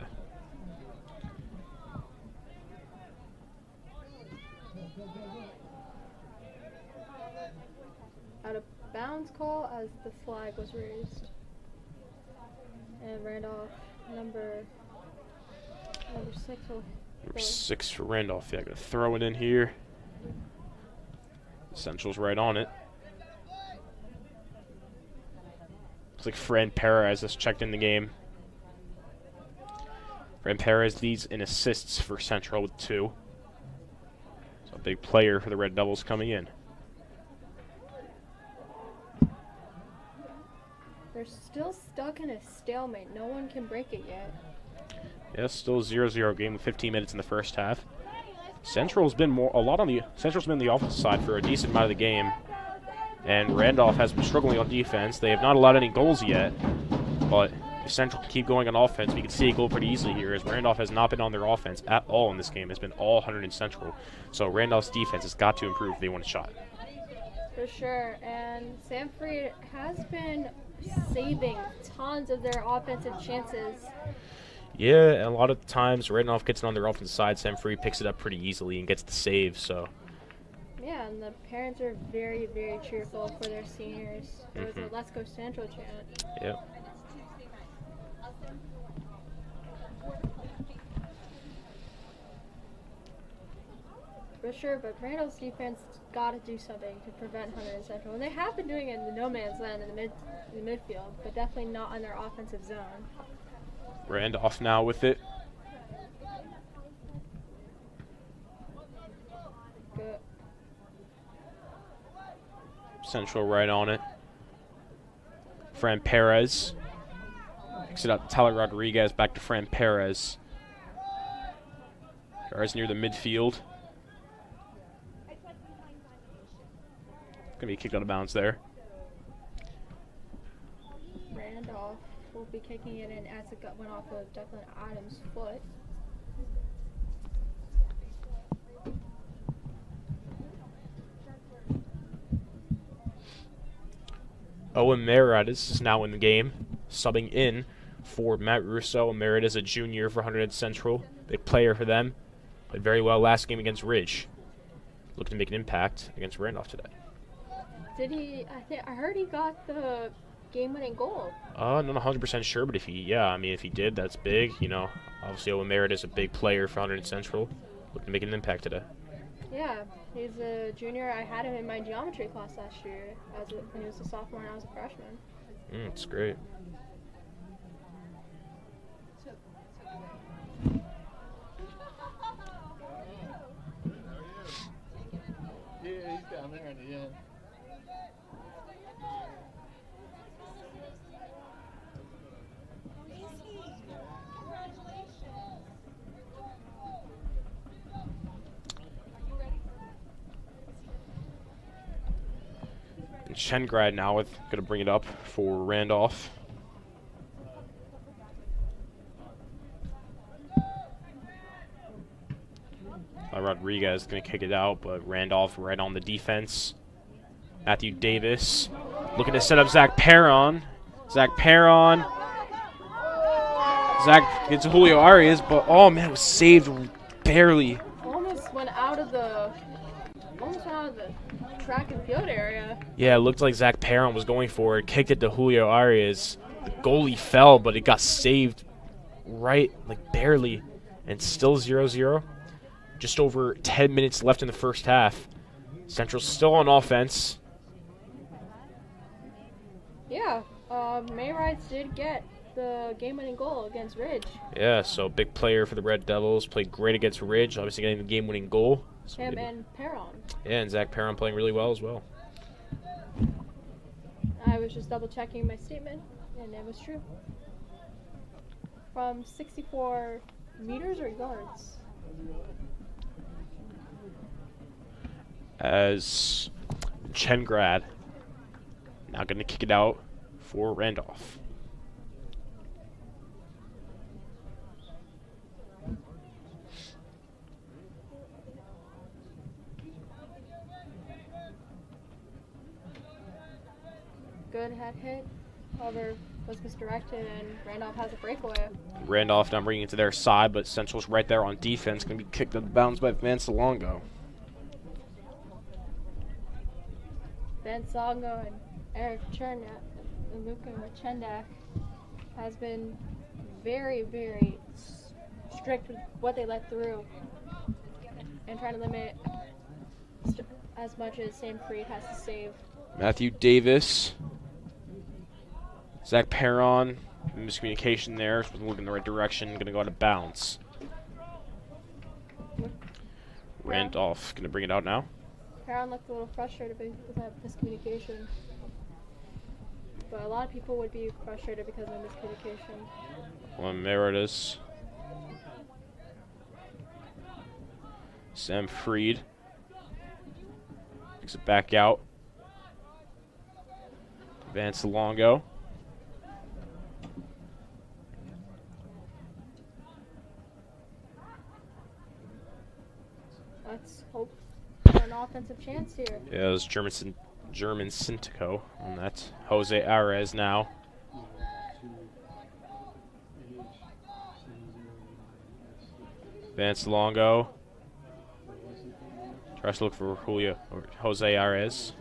[SPEAKER 5] Out of bounds call as the flag was raised. And Randolph, number 6 will
[SPEAKER 4] Number 6 for Randolph. Yeah, gonna throw it in here. Central's right on it. Looks like Fran Perez has checked in the game. Fran Perez leads in assists for Central with 2. So a big player for the Red Devils coming in.
[SPEAKER 5] They're still stuck in a stalemate. No one can break it yet.
[SPEAKER 4] Yeah, still 0-0 game with 15 minutes in the first half. Central's been Central's been the offensive side for a decent amount of the game, and Randolph has been struggling on defense. They have not allowed any goals yet, but if Central can keep going on offense, we can see a goal pretty easily here, as Randolph has not been on their offense at all in this game. It's been all Hunterdon Central. So Randolph's defense has got to improve if they want a shot.
[SPEAKER 5] For sure, and Sanford has been saving tons of their offensive chances.
[SPEAKER 4] Yeah, and a lot of times Randolph gets it on their offensive side, Sanford picks it up pretty easily and gets the save, so.
[SPEAKER 5] Yeah, and the parents are very, very cheerful for their seniors. There was a Let's Go Central chant.
[SPEAKER 4] Yep.
[SPEAKER 5] For sure, but Randall's defense got to do something to prevent Hunterdon Central. And they have been doing it in the no man's land in the midfield, but definitely not on their offensive zone.
[SPEAKER 4] Randolph now with it.
[SPEAKER 5] Good.
[SPEAKER 4] Central right on it. Fran Perez. Picks it up to Tyler Rodriguez, back to Fran Perez. Perez near the midfield. Gonna be kicked out of bounds there.
[SPEAKER 5] Randolph will be kicking it in as it went off of Declan Adams' foot.
[SPEAKER 4] Owen Meredith is now in the game, subbing in for Matt Russo. Meredith is a junior for Hunterdon Central, big player for them. Played very well last game against Ridge. Looking to make an impact against Randolph today.
[SPEAKER 5] Did he? I heard he got the game-winning goal.
[SPEAKER 4] Not 100% sure, but if he did, that's big. You know, obviously Owen Meredith is a big player for Hunterdon Central. Looking to make an impact today.
[SPEAKER 5] Yeah, he's a junior. I had him in my geometry class last year when he was a sophomore and I was a freshman.
[SPEAKER 4] That's great.
[SPEAKER 2] Yeah, he's down there in the end.
[SPEAKER 4] Chengrad now going to bring it up for Randolph. Rodriguez going to kick it out, but Randolph right on the defense. Matthew Davis looking to set up Zach Perron. Zach gets Julio Arias, but oh man, it was saved barely.
[SPEAKER 5] Almost went out of the track and field area.
[SPEAKER 4] Yeah, it looked like Zach Perron was going for it, kicked it to Julio Arias. The goalie fell, but it got saved barely, and still 0-0. Just over 10 minutes left in the first half. Central's still on offense.
[SPEAKER 5] Yeah, Mayrides did get the game-winning goal against Ridge.
[SPEAKER 4] Yeah, so big player for the Red Devils. Played great against Ridge, obviously getting the game-winning goal. So
[SPEAKER 5] Him and Perron.
[SPEAKER 4] Yeah, and Zach Perron playing really well as well.
[SPEAKER 5] I was just double-checking my statement, and it was true. From 64 meters or yards?
[SPEAKER 4] As Chengrad now going to kick it out for Randolph.
[SPEAKER 5] Good head hit, however, was misdirected, and Randolph has a breakaway.
[SPEAKER 4] Randolph now bringing it to their side, but Central's right there on defense. Going to be kicked out of bounds by Vance Alongo.
[SPEAKER 5] Ben Songo and Eric Chernak and Luca Chendak has been very, very strict with what they let through and trying to limit as much as Sam Freed has to save.
[SPEAKER 4] Matthew Davis. Zach Perron. Miscommunication there. Wasn't looking in the right direction. Going to go out of bounds. Randolph going to bring it out now.
[SPEAKER 5] Perron looked a little frustrated with that miscommunication. but a lot of people would be frustrated because of miscommunication.
[SPEAKER 4] One Meredith. Sam Freed. Takes it back out. Vance Longo.
[SPEAKER 5] Let's hope for an offensive chance here.
[SPEAKER 4] Yeah, it was German Cintico on that. Jose Ares now. Vance Longo. Tries to look for Julio or Jose Ares.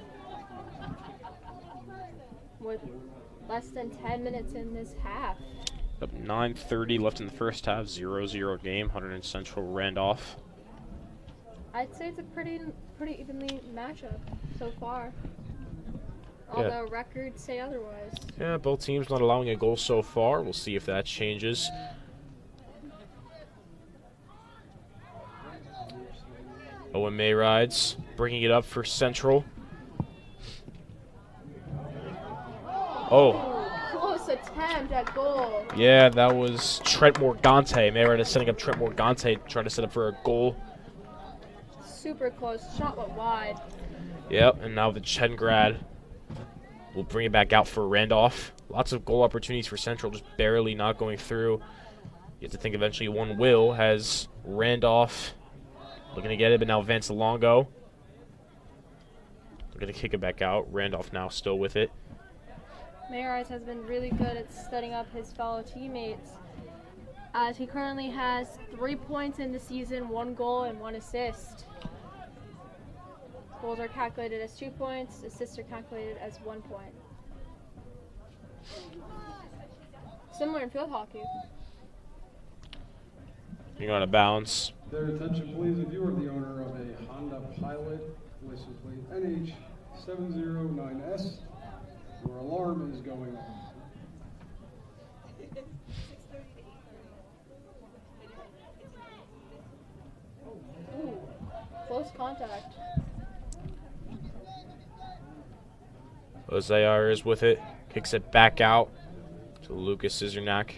[SPEAKER 5] With less than 10 minutes in this half.
[SPEAKER 4] Up 9:30 left in the first half. 0-0 game. Hunterdon Central Randolph.
[SPEAKER 5] I'd say it's a pretty evenly matchup so far. Although records say otherwise.
[SPEAKER 4] Yeah, both teams not allowing a goal so far. We'll see if that changes. Owen May rides, bringing it up for Central. Oh.
[SPEAKER 5] Close attempt at goal.
[SPEAKER 4] Yeah, that was Trent Morgante. Mayride is setting up Trent Morgante, trying to set up for a goal.
[SPEAKER 5] Super close. Shot went wide.
[SPEAKER 4] Yep, and now the Chengrad will bring it back out for Randolph. Lots of goal opportunities for Central, just barely not going through. You have to think eventually one will, has Randolph looking to get it, but now Vance Longo. They're going to kick it back out. Randolph now still with it.
[SPEAKER 5] Mayrise has been really good at setting up his fellow teammates, as he currently has 3 points in the season, 1 goal and 1 assist. Goals are calculated as 2 points, assists are calculated as 1 point. Similar in field hockey.
[SPEAKER 4] You're going to bounce.
[SPEAKER 3] Their attention, please, if you are the owner of a Honda Pilot, license plate NH709S, your alarm is going off.
[SPEAKER 5] Ooh, close contact.
[SPEAKER 4] Ozair is with it. Kicks it back out to Lucas Scizornak.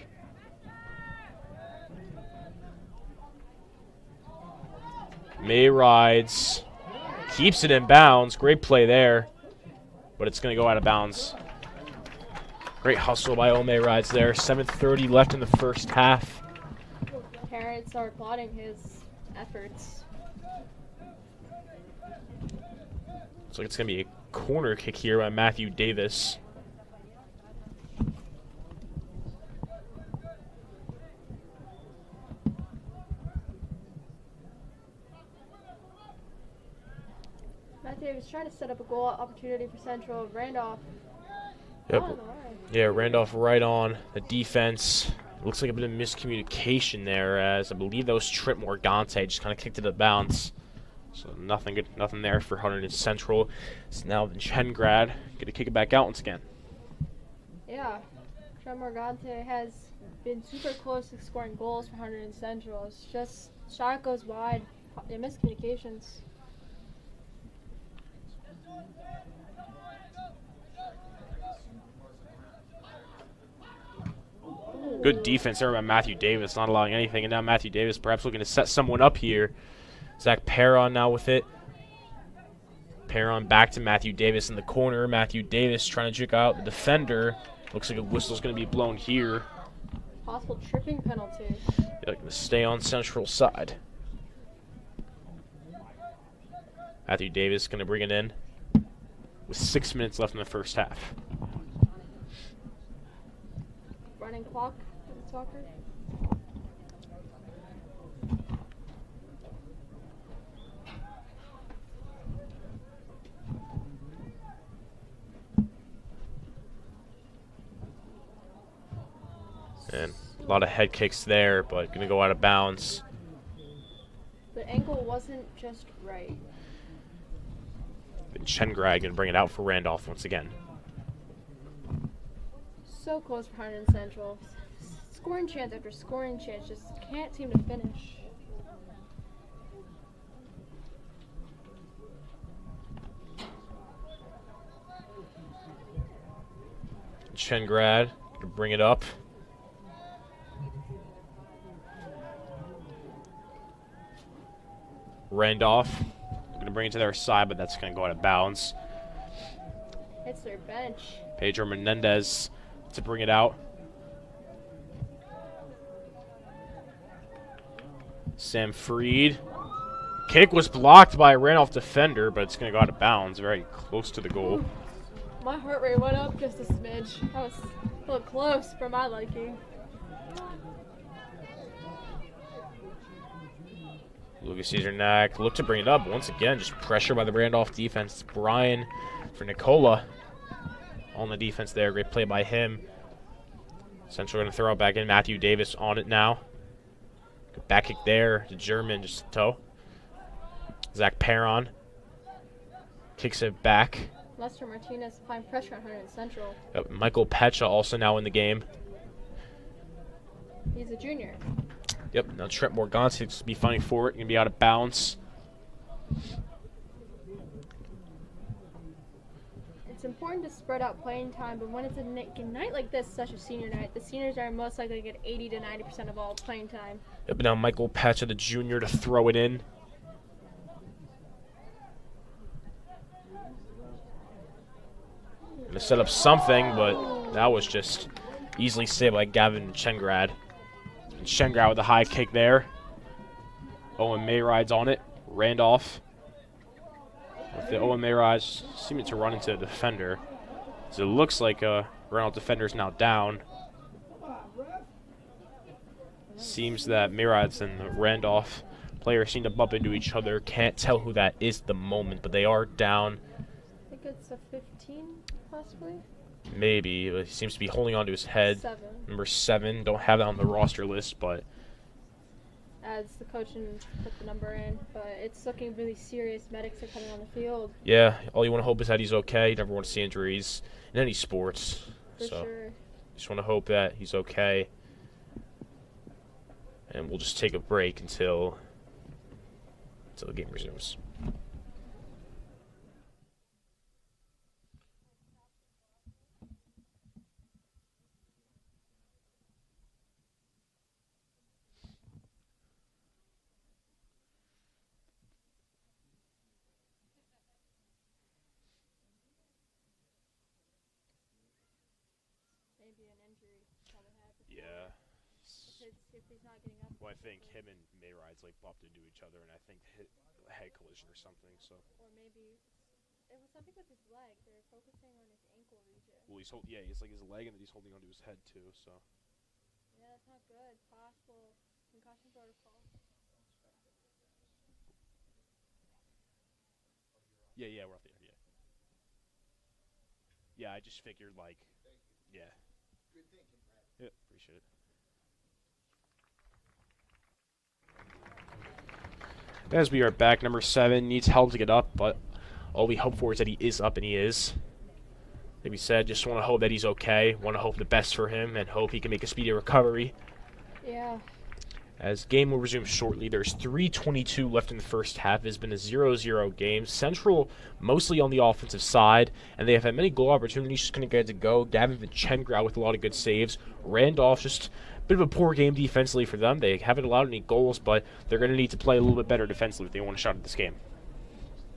[SPEAKER 4] May rides. Keeps it in bounds. Great play there. But it's going to go out of bounds. Great hustle by Ome rides there. 7:30 left in the first half.
[SPEAKER 5] Parents are applauding his efforts.
[SPEAKER 4] Looks like it's going to be a corner kick here by Matthew Davis.
[SPEAKER 5] Matthew was trying to set up a goal opportunity for Central. Randolph.
[SPEAKER 4] Yep.
[SPEAKER 5] On the line.
[SPEAKER 4] Yeah, Randolph right on the defense. Looks like a bit of miscommunication there, as I believe that was Trent Morgante. Just kind of kicked it out of bounds. So nothing good, nothing there for Hunterdon Central. It's now the Chengrad going to kick it back out once again.
[SPEAKER 5] Yeah. Trent Morgante has been super close to scoring goals for Hunterdon Central. It's just shot goes wide. Miscommunications.
[SPEAKER 4] Good defense there by Matthew Davis, not allowing anything. And now Matthew Davis perhaps looking to set someone up here. Zach Perron now with it. Perron back to Matthew Davis in the corner. Matthew Davis trying to juke out the defender. Looks like a whistle's going to be blown here.
[SPEAKER 5] Possible tripping penalty.
[SPEAKER 4] They're going to stay on Central side. Matthew Davis going to bring it in with 6 minutes left in the first half.
[SPEAKER 5] Running clock in soccer.
[SPEAKER 4] And a lot of head kicks there, but going to go out of bounds.
[SPEAKER 5] The angle wasn't just right.
[SPEAKER 4] And Chengrad going to bring it out for Randolph once again.
[SPEAKER 5] So close for Hunterdon Central. Scoring chance after scoring chance, just can't seem to finish.
[SPEAKER 4] Chengrad to bring it up. Randolph going to bring it to their side, but that's going to go out of bounds.
[SPEAKER 5] It's their bench.
[SPEAKER 4] Pedro Menendez to bring it out. Sam Freed. Kick was blocked by a Randolph defender, but it's going to go out of bounds, very close to the goal.
[SPEAKER 5] My heart rate went up just a smidge. That was a little close for my liking.
[SPEAKER 4] Lucas Cesarnak looked to bring it up. Once again, just pressure by the Randolph defense. It's Brian for Nicola on the defense there. Great play by him. Central going to throw it back in. Matthew Davis on it now. Good back kick there to German, just a toe. Zach Perron kicks it back.
[SPEAKER 5] Lester Martinez applying pressure on Hunterdon Central.
[SPEAKER 4] Yep, Michael Pecha also now in the game.
[SPEAKER 5] He's a junior.
[SPEAKER 4] Yep, now Trent Morgan to be fighting for it. Going to be out of bounds.
[SPEAKER 5] It's important to spread out playing time, but when it's a night like this, such a senior night, the seniors are most likely to get 80 to 90% of all playing time.
[SPEAKER 4] Yep, now Michael Pecha, the junior, to throw it in. Going to set up something, but that was just easily saved by Gavin Chengrad. And Chengrad with a high kick there. Owen Mayride's on it. Randolph. With the Owen Mayride's seeming to run into the defender. So it looks like Randolph defender is now down. Seems that Mayride's and the Randolph players seem to bump into each other. Can't tell who that is at the moment, but they are down.
[SPEAKER 5] I think it's a 15, possibly.
[SPEAKER 4] Maybe. He seems to be holding on to his head.
[SPEAKER 5] 7.
[SPEAKER 4] Number 7. Don't have that on the roster list, but
[SPEAKER 5] As the coach and put the number in, but it's looking really serious. Medics are coming on the field.
[SPEAKER 4] yeah, all you want to hope is that he's okay. You never want to see injuries in any sports.
[SPEAKER 5] For
[SPEAKER 4] so
[SPEAKER 5] sure.
[SPEAKER 4] just want to hope that he's okay. And we'll just take a break until the game resumes.
[SPEAKER 5] Maybe an injury probably happened.
[SPEAKER 4] Yeah.
[SPEAKER 5] If he's not getting up.
[SPEAKER 4] Well, I think him and Mayride's like bumped into each other, and I think hit a head collision or something. So.
[SPEAKER 5] Or maybe it was something with his leg. They're focusing on his ankle region.
[SPEAKER 4] Well, it's like his leg, and then he's holding onto his head too. So.
[SPEAKER 5] Yeah, that's not good. Possible concussion protocol.
[SPEAKER 4] Yeah, we're off the air. Yeah, I just figured like, yeah.
[SPEAKER 6] Good thinking, Brad.
[SPEAKER 4] Yeah, appreciate it. As we are back, number 7 needs help to get up, but all we hope for is that he is up, and he is. Like we said, just want to hope that he's okay. Want to hope the best for him, and hope he can make a speedy recovery.
[SPEAKER 5] Yeah.
[SPEAKER 4] As game will resume shortly, there's 3:22 left in the first half. It has been a 0-0 game. Central mostly on the offensive side, and they have had many goal opportunities. Just going to get to go. Gavin Chengrad with a lot of good saves. Randolph just a bit of a poor game defensively for them. They haven't allowed any goals, but they're going to need to play a little bit better defensively if they want a shot at this game.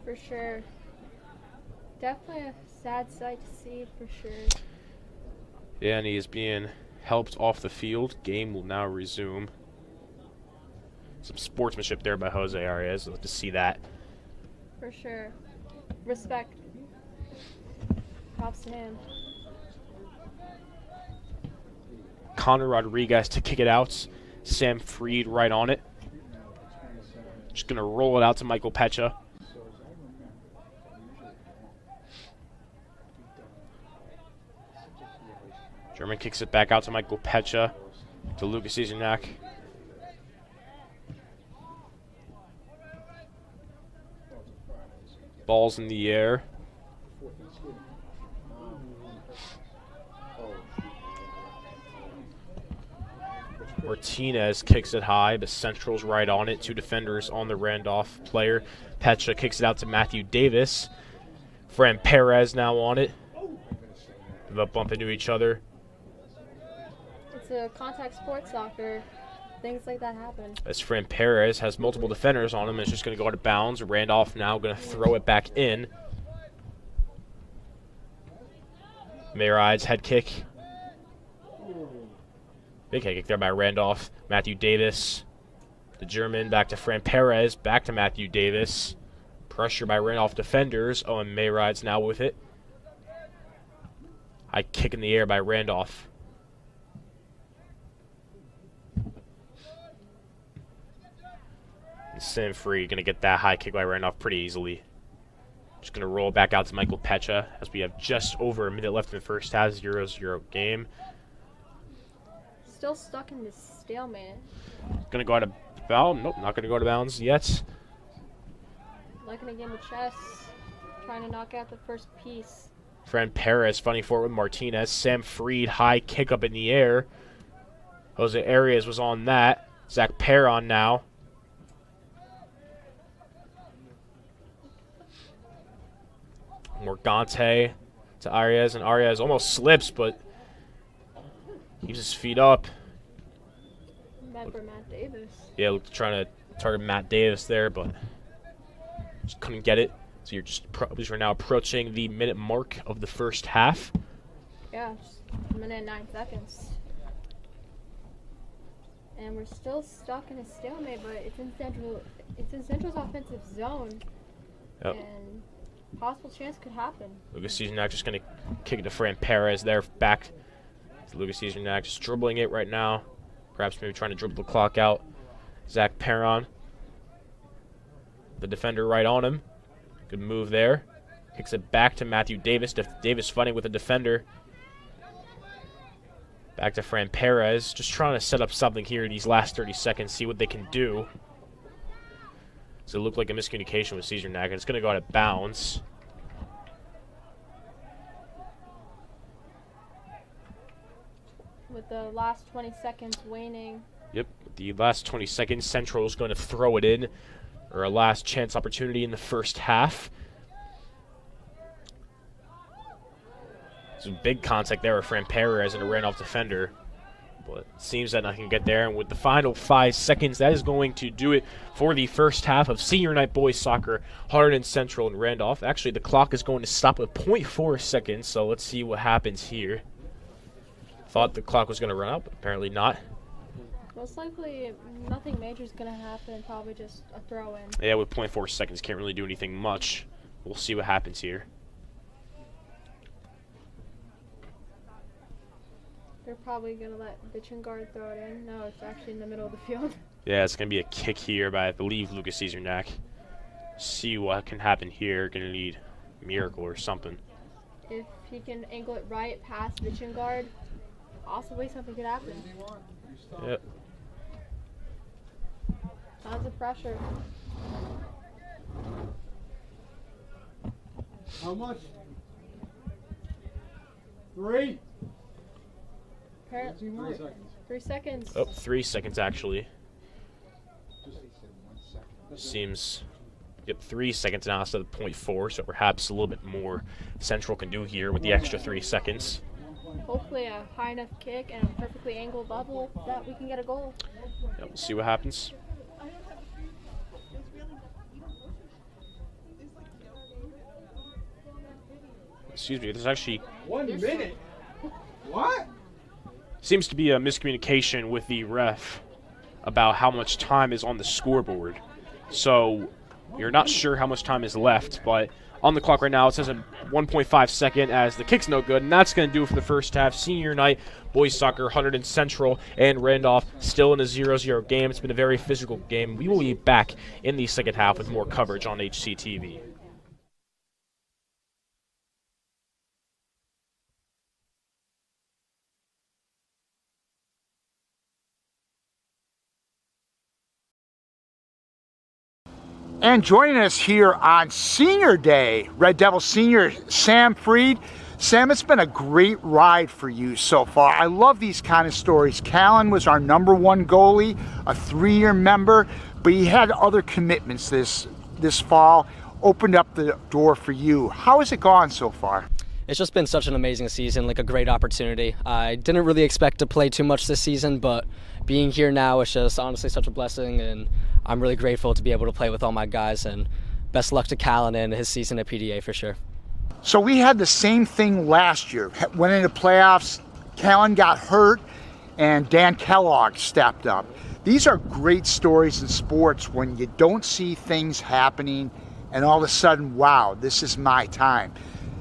[SPEAKER 5] For sure. Definitely a sad sight to see, for sure.
[SPEAKER 4] Yeah, and he is being helped off the field. Game will now resume. Some sportsmanship there by Jose Arias. I'd like to see that.
[SPEAKER 5] For sure. Respect. Props to him.
[SPEAKER 4] Connor Rodriguez to kick it out. Sam Freed right on it. Just going to roll it out to Michael Pecha. German kicks it back out to Michael Pecha. To Lucas Cesarnak. Ball's in the air. Martinez kicks it high, but Central's right on it. 2 defenders on the Randolph player. Pecha kicks it out to Matthew Davis. Fran Perez now on it. They'll bump into each other.
[SPEAKER 5] It's a contact sports soccer. Things like that happen.
[SPEAKER 4] As Fran Perez has multiple defenders on him, it's just going to go out of bounds. Randolph now going to throw it back in. Mayride's head kick. Big head kick there by Randolph. Matthew Davis, the German, back to Fran Perez, back to Matthew Davis. Pressure by Randolph defenders. Oh, and Mayride's now with it. High kick in the air by Randolph. And Sanfree going to get that high kick by Randolph pretty easily. Just going to roll back out to Michael Pecha as we have just over a minute left in the first half. 0-0 game.
[SPEAKER 5] Still stuck in this stalemate.
[SPEAKER 4] Going to go out of bounds. Nope, not going to go out of bounds yet.
[SPEAKER 5] Like in a game of chess, trying to knock out the first piece.
[SPEAKER 4] Fran Perez fighting for it with Martinez. Sam Freed, high kick up in the air. Jose Arias was on that. Zach Perron now. Morgante to Arias, and Arias almost slips, but keeps his feet up.
[SPEAKER 5] Bad for Matt Davis.
[SPEAKER 4] Yeah, trying to target Matt Davis there, but just couldn't get it. So we're now approaching the minute mark of the first half.
[SPEAKER 5] Yeah, just a minute and 9 seconds. And we're still stuck in a stalemate, but it's in Central's offensive zone.
[SPEAKER 4] Yep.
[SPEAKER 5] And possible chance could happen.
[SPEAKER 4] Lucas Cizernak just going to kick it to Fran Perez there, back to Lucas Cizernak, just dribbling it right now. Perhaps maybe trying to dribble the clock out. Zach Perron, the defender right on him. Good move there. Kicks it back to Matthew Davis. Davis fighting with the defender. Back to Fran Perez. Just trying to set up something here in these last 30 seconds, see what they can do. So it looked like a miscommunication with Cizernak, and it's going to go out of bounds.
[SPEAKER 5] With the last 20 seconds waning.
[SPEAKER 4] Yep, the last 20 seconds, Central is going to throw it in, or a last chance opportunity in the first half. Some big contact there with Fran Perez and a Randolph defender. But it seems that I can get there, and with the final 5 seconds, that is going to do it for the first half of Senior Night Boys Soccer, Hunterdon Central and Randolph. Actually, the clock is going to stop at 0.4 seconds, so let's see what happens here. Thought the clock was going to run out, but apparently not.
[SPEAKER 5] Most likely, nothing major is going to happen, probably just a throw-in.
[SPEAKER 4] Yeah, with 0.4 seconds, can't really do anything much. We'll see what happens here.
[SPEAKER 5] They're probably going to let Vichengard throw it in. No, it's actually in the middle of the field.
[SPEAKER 4] Yeah, it's going to be a kick here by, I believe, Lucas Cizernak. See what can happen here. Going to need a miracle or something.
[SPEAKER 5] If he can angle it right past Vichengard, possibly something could happen.
[SPEAKER 4] Yep.
[SPEAKER 5] Tons of pressure.
[SPEAKER 3] How much? 3? 3 seconds.
[SPEAKER 5] 3 seconds.
[SPEAKER 4] Oh, 3 seconds actually. Seems, yep, 3 seconds now instead of 0.4, so perhaps a little bit more Central can do here with the extra 3 seconds.
[SPEAKER 5] Hopefully a high enough kick and a perfectly angled level that we can get a goal.
[SPEAKER 4] Yep, we'll see what happens. Excuse me, there's actually
[SPEAKER 3] 1 minute? What?
[SPEAKER 4] seems to be a miscommunication with the ref about how much time is on the scoreboard. So you're not sure how much time is left, but on the clock right now it says a 1.5 second as the kick's no good, and that's going to do it for the first half. Senior night, boys soccer, Hunterdon Central and Randolph still in a 0-0 game. It's been a very physical game. We will be back in the second half with more coverage on HCTV.
[SPEAKER 6] And joining us here on Senior Day, Red Devil Senior, Sam Freed. Sam, it's been a great ride for you so far. I love these kind of stories. Callan was our #1 goalie, a 3-year member, but he had other commitments this fall, opened up the door for you. How has it gone so far?
[SPEAKER 7] It's just been such an amazing season, like a great opportunity. I didn't really expect to play too much this season, but being here now is just honestly such a blessing, and I'm really grateful to be able to play with all my guys, and best luck to Callan and his season at PDA for sure.
[SPEAKER 6] So we had the same thing last year. Went into playoffs, Callan got hurt, and Dan Kellogg stepped up. These are great stories in sports when you don't see things happening and all of a sudden, wow, this is my time.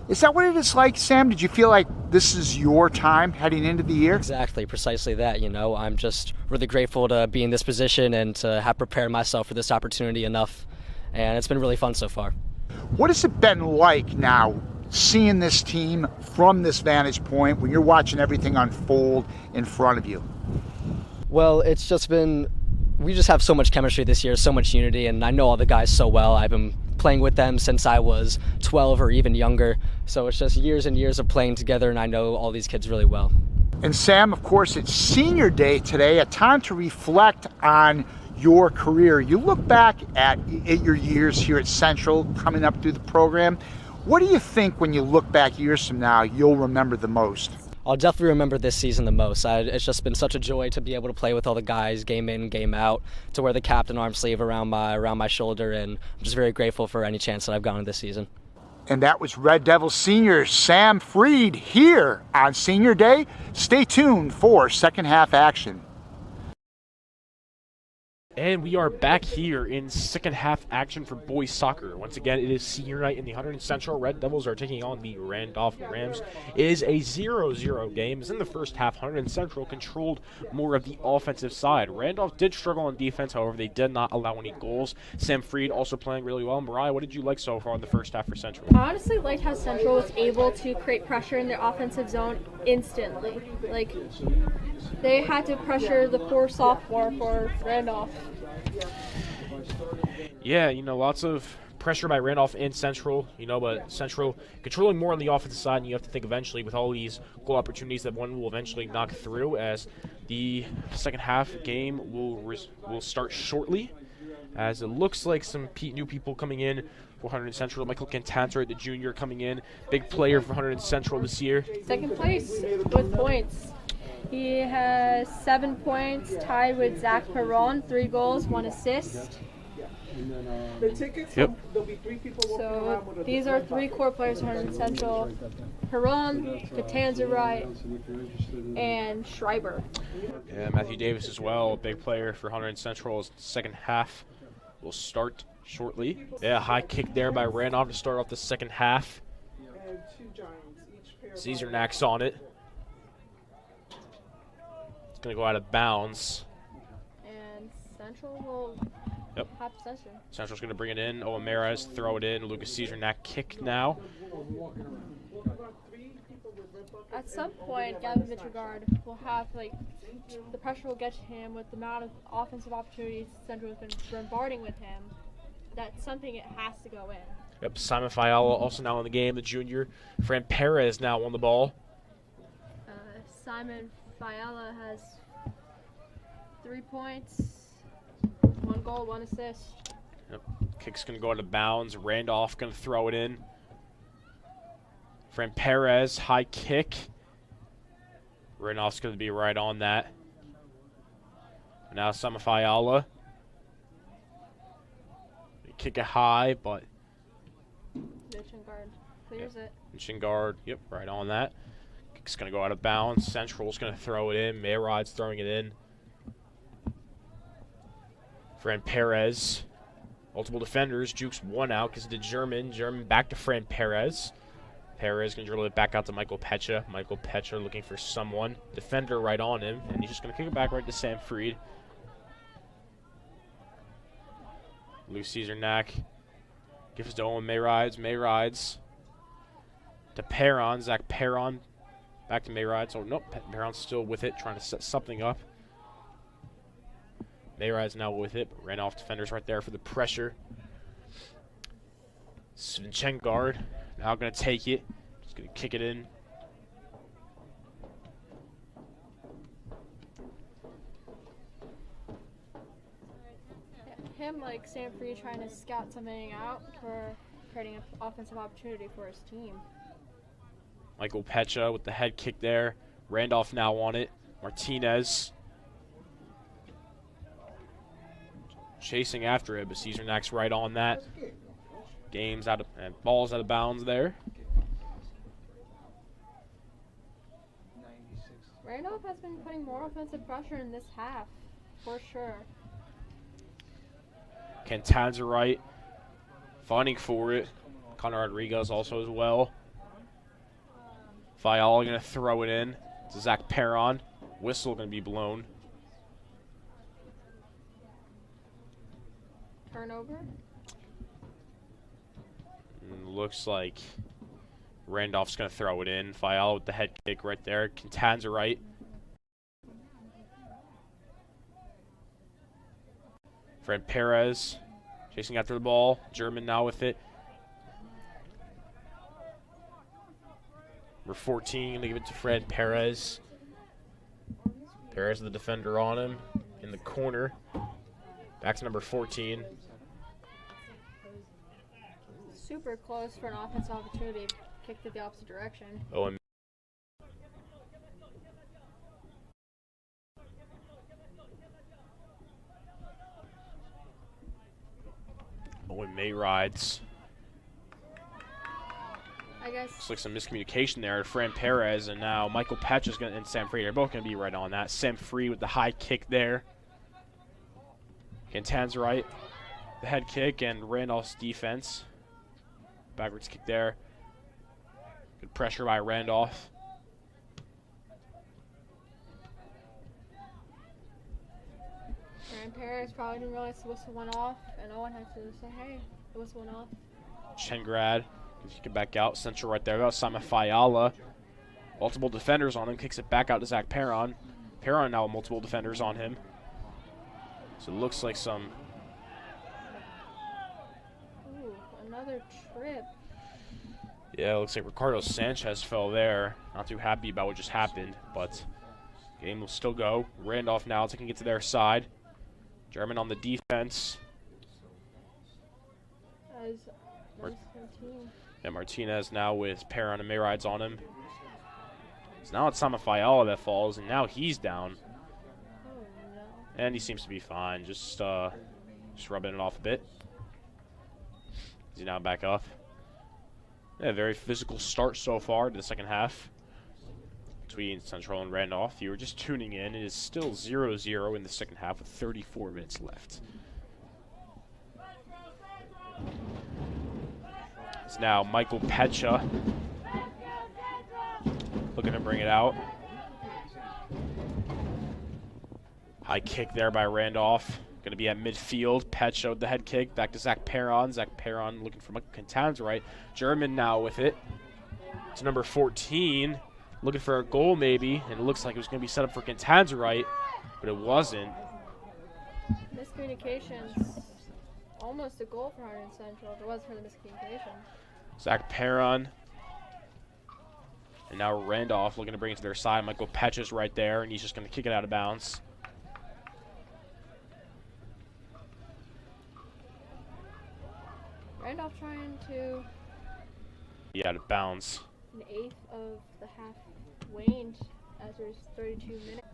[SPEAKER 6] Is that what it is like, Sam? Did you feel like this is your time heading into the year?
[SPEAKER 7] Exactly, precisely that. I'm just really grateful to be in this position and to have prepared myself for this opportunity enough. And it's been really fun so far.
[SPEAKER 6] What has it been like now, seeing this team from this vantage point when you're watching everything unfold in front of you?
[SPEAKER 7] Well, it's just been, we just have so much chemistry this year, so much unity, and I know all the guys so well. I've been playing with them since I was 12 or even younger. So it's just years and years of playing together, and I know all these kids really well.
[SPEAKER 6] And Sam, of course, it's senior day today, a time to reflect on your career. You look back at your years here at Central, coming up through the program. What do you think when you look back years from now you'll remember the most?
[SPEAKER 7] I'll definitely remember this season the most. It's just been such a joy to be able to play with all the guys, game in, game out, to wear the captain arm sleeve around my shoulder, and I'm just very grateful for any chance that I've gotten this season.
[SPEAKER 6] And that was Red Devil senior Sam Freed here on Senior Day. Stay tuned for second half action.
[SPEAKER 4] And we are back here in second half action for boys soccer. Once again, it is senior night in the Hunterdon Central. Red Devils are taking on the Randolph Rams. It is a 0-0 game. As in the first half, Hunterdon Central controlled more of the offensive side. Randolph did struggle on defense, however, they did not allow any goals. Sam Freed also playing really well. Mariah, what did you like so far in the first half for Central?
[SPEAKER 5] I honestly liked how Central was able to create pressure in their offensive zone instantly. Like, they had to pressure the poor sophomore for Randolph.
[SPEAKER 4] Yeah, lots of pressure by Randolph and Central, but Central controlling more on the offensive side, and you have to think eventually with all these goal opportunities that one will eventually knock through, as the second half game will start shortly, as it looks like some new people coming in for Hunterdon Central. Michael Cantanter, the junior, coming in, big player for Hunterdon Central this year.
[SPEAKER 5] Second place with points. He has 7 points, tied with Zach Perron, 3 goals, 1 assist.
[SPEAKER 4] Yep.
[SPEAKER 5] So these are 3 core players for Hunterdon Central: Perron, Catanzaro, and Schreiber.
[SPEAKER 4] Yeah, Matthew Davis as well, a big player for Hunterdon Central. As the second half will start shortly. Yeah, high kick there by Randolph to start off the second half. Cesarnak's on it. It's going to go out of bounds.
[SPEAKER 5] And Central will have possession.
[SPEAKER 4] Central's going to bring it in. Oameras throw it in. Lucas Cesarnak kick now.
[SPEAKER 5] At some point, Gavin Vitrigard will have, the pressure will get to him with the amount of offensive opportunities Central has been bombarding with him. That's something it has to go in.
[SPEAKER 4] Yep, Simon Fiala also now in the game, the junior. Fran Perez now on the ball.
[SPEAKER 5] Simon Fiala has 3 points, 1 goal, 1 assist.
[SPEAKER 4] Yep. Kick's going to go out of bounds. Randolph going to throw it in. Fran Perez, high kick. Randolph's going to be right on that. Now Simon Fiala. They kick it high, but
[SPEAKER 5] Vitrigard clears it.
[SPEAKER 4] Shingard, yep, right on that. Kick's going to go out of bounds. Central's going to throw it in. Mayrod's throwing it in. Fran Perez. Multiple defenders. Jukes one out because of the German. German back to Fran Perez. Perez going to dribble it back out to Michael Pecha. Michael Pecha looking for someone. Defender right on him. And he's just going to kick it back right to Sam Freed. Luke Cesarnak. Gives it to Owen Mayrides. Mayrides to Perron. Zach Perron. Back to Mayrides. Oh, nope. Perron's still with it, trying to set something up. Mayride's now with it. But Randolph defenders right there for the pressure. Svenchengard now going to take it. Just going to kick it in.
[SPEAKER 5] Him, like Sam Freed, trying to scout something out for creating an offensive opportunity for his team.
[SPEAKER 4] Michael Pecha with the head kick there. Randolph now on it. Martinez chasing after it, but Cesarnak's right on that. Game's out of and ball's out of bounds there.
[SPEAKER 5] Randolph has been putting more offensive pressure in this half, for sure.
[SPEAKER 4] Cantanza right, fighting for it. Connor Rodriguez also as well. Fiala going to throw it in to Zach Perron. Whistle going to be blown.
[SPEAKER 5] Turnover.
[SPEAKER 4] Looks like Randolph's going to throw it in. Fiala with the head kick right there. Cantanza right. Fred Perez chasing after the ball. German now with it. Number 14 going to give it to Fred Perez. Perez the defender on him in the corner. Back to number 14.
[SPEAKER 5] Super close for an offensive opportunity. Kicked it the opposite direction.
[SPEAKER 4] Owen May rides.
[SPEAKER 5] I guess.
[SPEAKER 4] Looks like some miscommunication there. Fran Perez and now Michael Pecha and Sam Free are both going to be right on that. Sam Free with the high kick there. Cantan's right. The head kick and Randolph's defense. Backwards kick there. Good pressure by Randolph.
[SPEAKER 5] And Perez probably didn't realize the whistle went off, and Owen had to say, hey, the whistle went off.
[SPEAKER 4] Chengrad can kick it back out. Central right there. Simon Fiala. Multiple defenders on him. Kicks it back out to Zach Perron. Perron now with multiple defenders on him. So it looks like some...
[SPEAKER 5] Ooh, another trip.
[SPEAKER 4] Yeah, it looks like Ricardo Sanchez fell there. Not too happy about what just happened, but game will still go. Randolph now taking it to their side. German on the defense.
[SPEAKER 5] As minus 13.
[SPEAKER 4] And Martinez now with Perron and Mayrides on him. So now it's Sama Fiala that falls, and now he's down.
[SPEAKER 5] Oh no.
[SPEAKER 4] And he seems to be fine. Just rubbing it off a bit. He's now back up. Yeah, very physical start so far to the second half between Central and Randolph. If you were just tuning in, it is still 0-0 in the second half with 34 minutes left. It's now Michael Pecha looking to bring it out. High kick there by Randolph. Going to be at midfield. Pecha with the head kick. Back to Zach Perron. Zach Perron looking for Michael Cantan's right. German now with it. It's number 14. Looking for a goal maybe. And it looks like it was going to be set up for Cantan's right. But it wasn't.
[SPEAKER 5] Miscommunications. Almost a goal for Hunterdon Central. If it wasn't for the miscommunication.
[SPEAKER 4] Zach Perron. And now Randolph looking to bring it to their side. Michael Pecha's right there. And he's just going to kick it out of bounds.
[SPEAKER 5] Randolph trying to
[SPEAKER 4] Be out of bounds.
[SPEAKER 5] an eighth of the half waned as there's 32 minutes.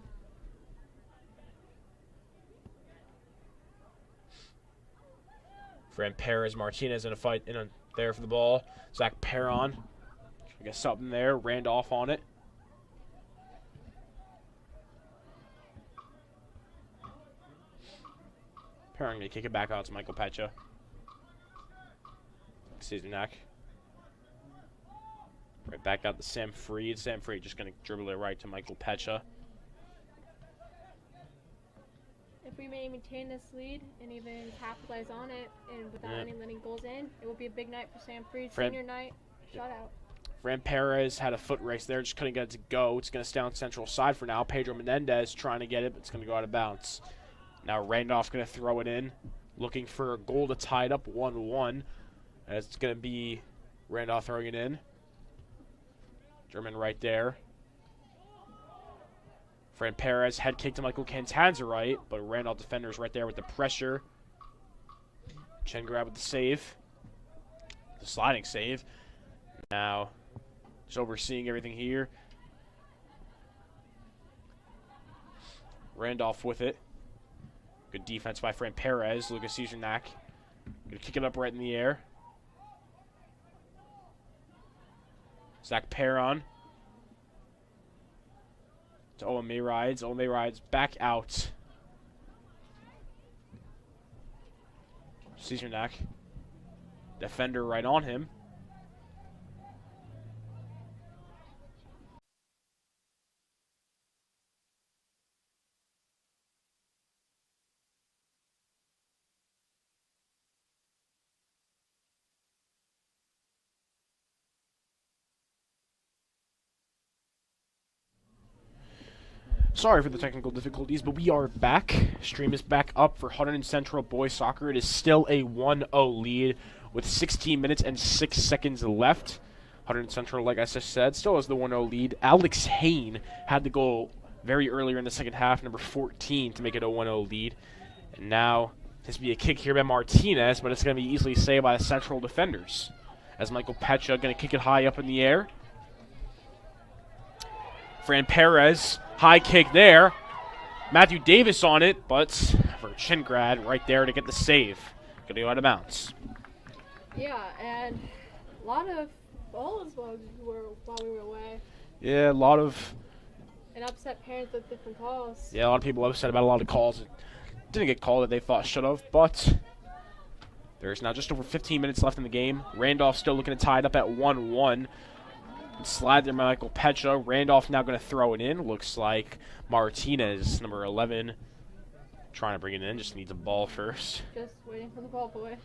[SPEAKER 4] Fran Perez, Martinez in a fight there for the ball. Zach Perron. I guess something there. Randolph on it. Perron going to kick it back out to Michael Pecha. Cesarnak. Right back out to Sam Freed. Sam Freed just going to dribble it right to Michael Pecha.
[SPEAKER 5] If we may maintain this lead and even capitalize on it and without any letting goals in, it will be a big night for Sam Freed. Senior night, shutout.
[SPEAKER 4] Fran Perez had a foot race there, just couldn't get it to go. It's going to stay on Central side for now. Pedro Menendez trying to get it, but it's going to go out of bounds. Now Randolph going to throw it in, looking for a goal to tie it up 1-1. As it's going to be Randolph throwing it in. German right there. Fran Perez head kick to Michael Cantanza right, but Randolph defenders right there with the pressure. Chen grab with the save. The sliding save. Now Just overseeing everything here. Randolph with it. Good defense by Fran Perez. Lucas Cizernak gonna kick it up right in the air. Zach Perron to Owen Mayrides. Owen Mayrides back out. Cizernak. Defender right on him. Sorry for the technical difficulties, but we are back. Stream is back up for Hunterdon Central Boys Soccer. It is still a 1-0 lead with 16 minutes and 6 seconds left. Hunterdon Central, like I just said, still has the 1-0 lead. Alex Hain had the goal very earlier in the second half, number 14, to make it a 1-0 lead. And now, this will be a kick here by Martinez, but it's going to be easily saved by the Central defenders. As Michael Pecha going to kick it high up in the air. Fran Perez, high kick there. Matthew Davis on it, but for Chingrad right there to get the save. Going to go out of bounds.
[SPEAKER 5] Yeah, and a lot of goals while we were away.
[SPEAKER 4] Yeah, a lot of...
[SPEAKER 5] And upset parents with different calls.
[SPEAKER 4] Yeah, a lot of people upset about a lot of calls that didn't get called that they thought should have, but there's now just over 15 minutes left in the game. Randolph still looking to tie it up at 1-1. Slide there by Michael Pecha. Randolph now going to throw it in. Looks like Martinez, number 11, trying to bring it in. Just needs a ball first.
[SPEAKER 5] Just waiting for the ball boy.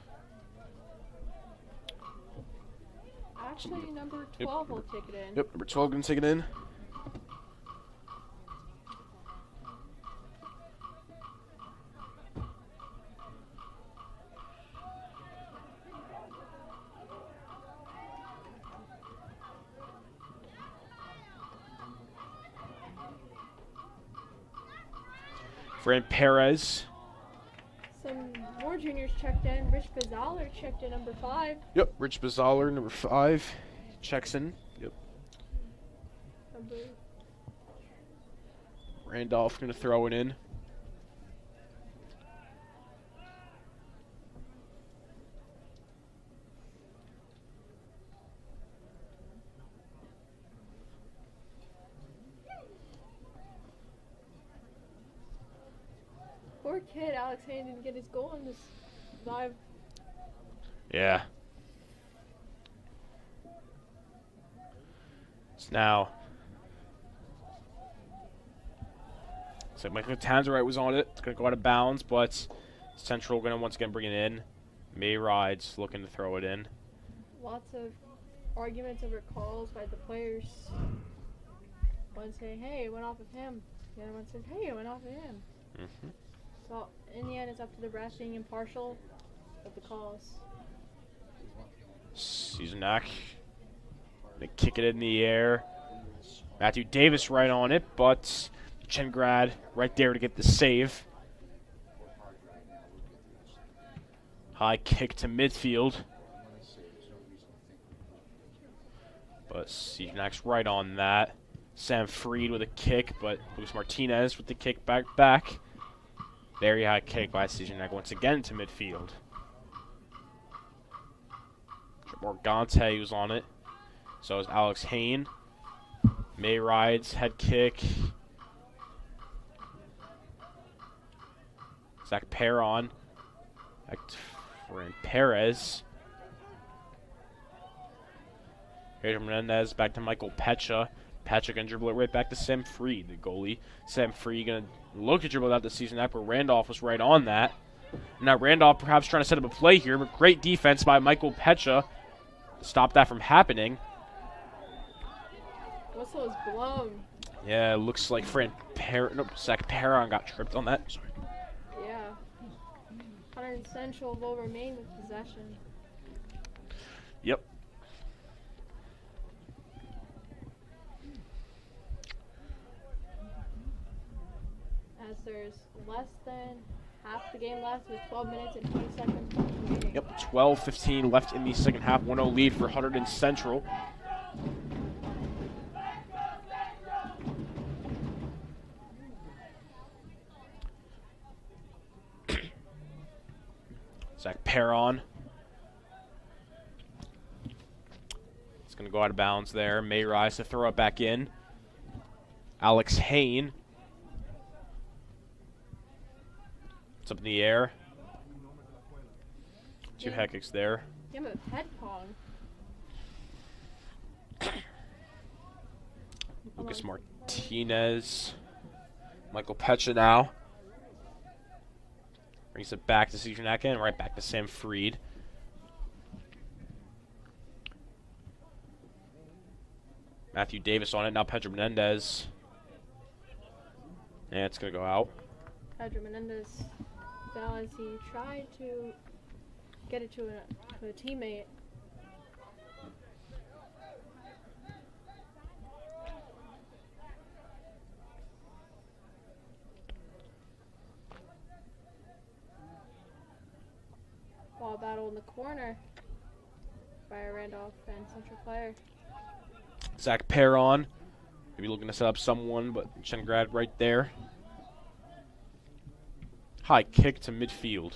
[SPEAKER 5] Actually, number 12 will take it in.
[SPEAKER 4] Yep, number 12 going to take it in. Fran Perez.
[SPEAKER 5] Some more juniors checked in. Rich Bazaler checked in, number 5.
[SPEAKER 4] Yep, Rich Bazaler, number 5, checks in. Yep. Randolph going to throw it in.
[SPEAKER 5] Poor kid, Alex Hayden didn't get his goal in this live.
[SPEAKER 4] Yeah. It's now. So Michael Tanzerite was on it. It's going to go out of bounds, but Central going to once again bring it in. Mayrides looking to throw it in.
[SPEAKER 5] Lots of arguments over calls by the players. One saying, hey, it went off of him. The other one says, hey, it went off of him.
[SPEAKER 4] Mm-hmm.
[SPEAKER 5] So in the end, it's up to the refs being impartial with the calls.
[SPEAKER 4] Cizernak. They kick it in the air. Matthew Davis right on it, but Chengrad right there to get the save. High kick to midfield. But Cizernak's right on that. Sam Freed with a kick, but Luis Martinez with the kick back. Very high kick by Cizernak once again to midfield. Morgante was on it. So is Alex Hain. Mayrides, head kick. Zach Perron. Back to Fran Perez. Pedro Menendez back to Michael Pecha. Pecha going to dribble it right back to Sam Freed, the goalie. Sam Freed going to look to dribble out the season after Randolph was right on that. Now Randolph perhaps trying to set up a play here, but great defense by Michael Pecha to stop that from happening.
[SPEAKER 5] Whistle is blown.
[SPEAKER 4] Yeah, it looks like Zach Perron got tripped on that. Sorry.
[SPEAKER 5] Yeah. Hunterdon Central will remain with possession.
[SPEAKER 4] Yep.
[SPEAKER 5] As there's less than half the game left with 12 minutes and 20 seconds remaining.
[SPEAKER 4] Yep, 12-15 left in the second half. 1-0 lead for Hunterdon Central. Zach Perron. It's going to go out of bounds there. May rise to throw it back in. Alex Hain. It's up in the air. Two head kicks there.
[SPEAKER 5] Game of head pong.
[SPEAKER 4] Lucas Martinez. Michael Pecha now. Brings it back to Cedric and right back to Sam Freed. Matthew Davis on it. Now Pedro Menendez. And it's going to go out.
[SPEAKER 5] Pedro Menendez fell as he tried to get it to a teammate. Ball battle in the corner by a Randolph and Central player.
[SPEAKER 4] Zach Perron. Maybe looking to set up someone, but Chengrad right there. High kick to midfield.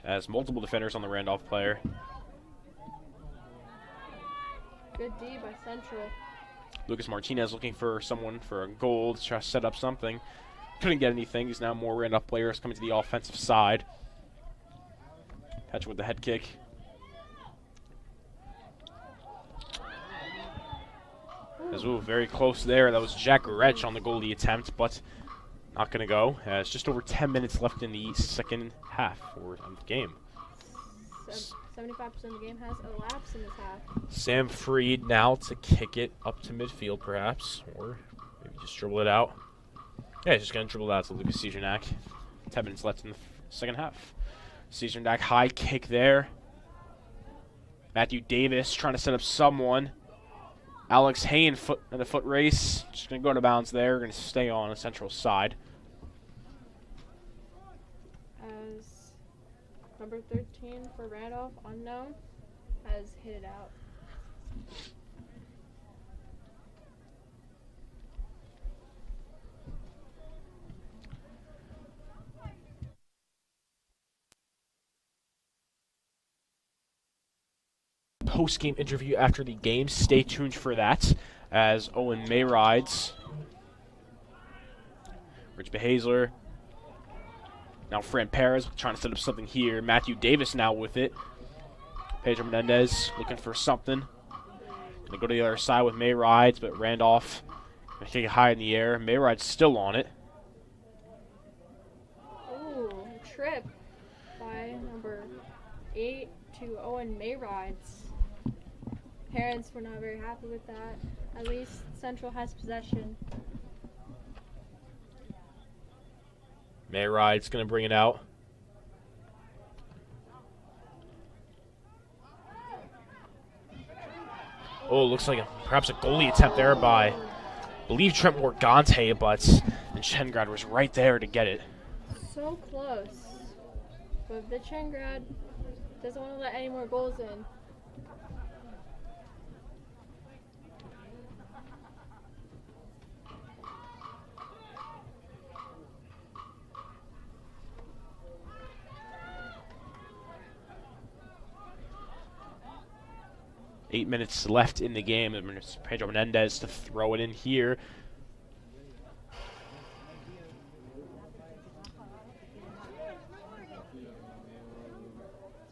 [SPEAKER 4] As multiple defenders on the Randolph player.
[SPEAKER 5] Good D by Central.
[SPEAKER 4] Lucas Martinez looking for someone for a goal to try to set up something. Couldn't get anything. He's now more Randolph players coming to the offensive side. Catch with the head kick. As ooh, very close there. That was Jack Retch on the goalie attempt, but not going to go. It's just over 10 minutes left in the second half of the game.
[SPEAKER 5] 75% of the game has elapsed in this half.
[SPEAKER 4] Sam Freed now to kick it up to midfield, perhaps, or maybe just dribble it out. Yeah, he's just going to dribble it out to Lucas Cedric. 10 minutes left in the second half. Cedric high kick there. Matthew Davis trying to set up someone. Alex Hain in the foot race. Just going to go to bounds there. Going to stay on the Central side.
[SPEAKER 5] As number 13 for Randolph, unknown, has hit it out.
[SPEAKER 4] Post-game interview after the game. Stay tuned for that as Owen May rides. Rich Behazler. Now Fran Perez trying to set up something here. Matthew Davis now with it. Pedro Menendez looking for something. Gonna go to the other side with May rides, but Randolph gonna kick it high in the air. May rides still on it.
[SPEAKER 5] Ooh, trip by number 8 to Owen May rides. Parents were not very happy with that. At least Central has possession.
[SPEAKER 4] May rides gonna bring it out. Oh, looks like perhaps a goalie attempt there by, I believe, Trent Morgante, but Chengrad was right there to get it.
[SPEAKER 5] So close. But Vichengrad doesn't want to let any more goals in.
[SPEAKER 4] Eight minutes left in the game. It's Pedro Menendez to throw it in here.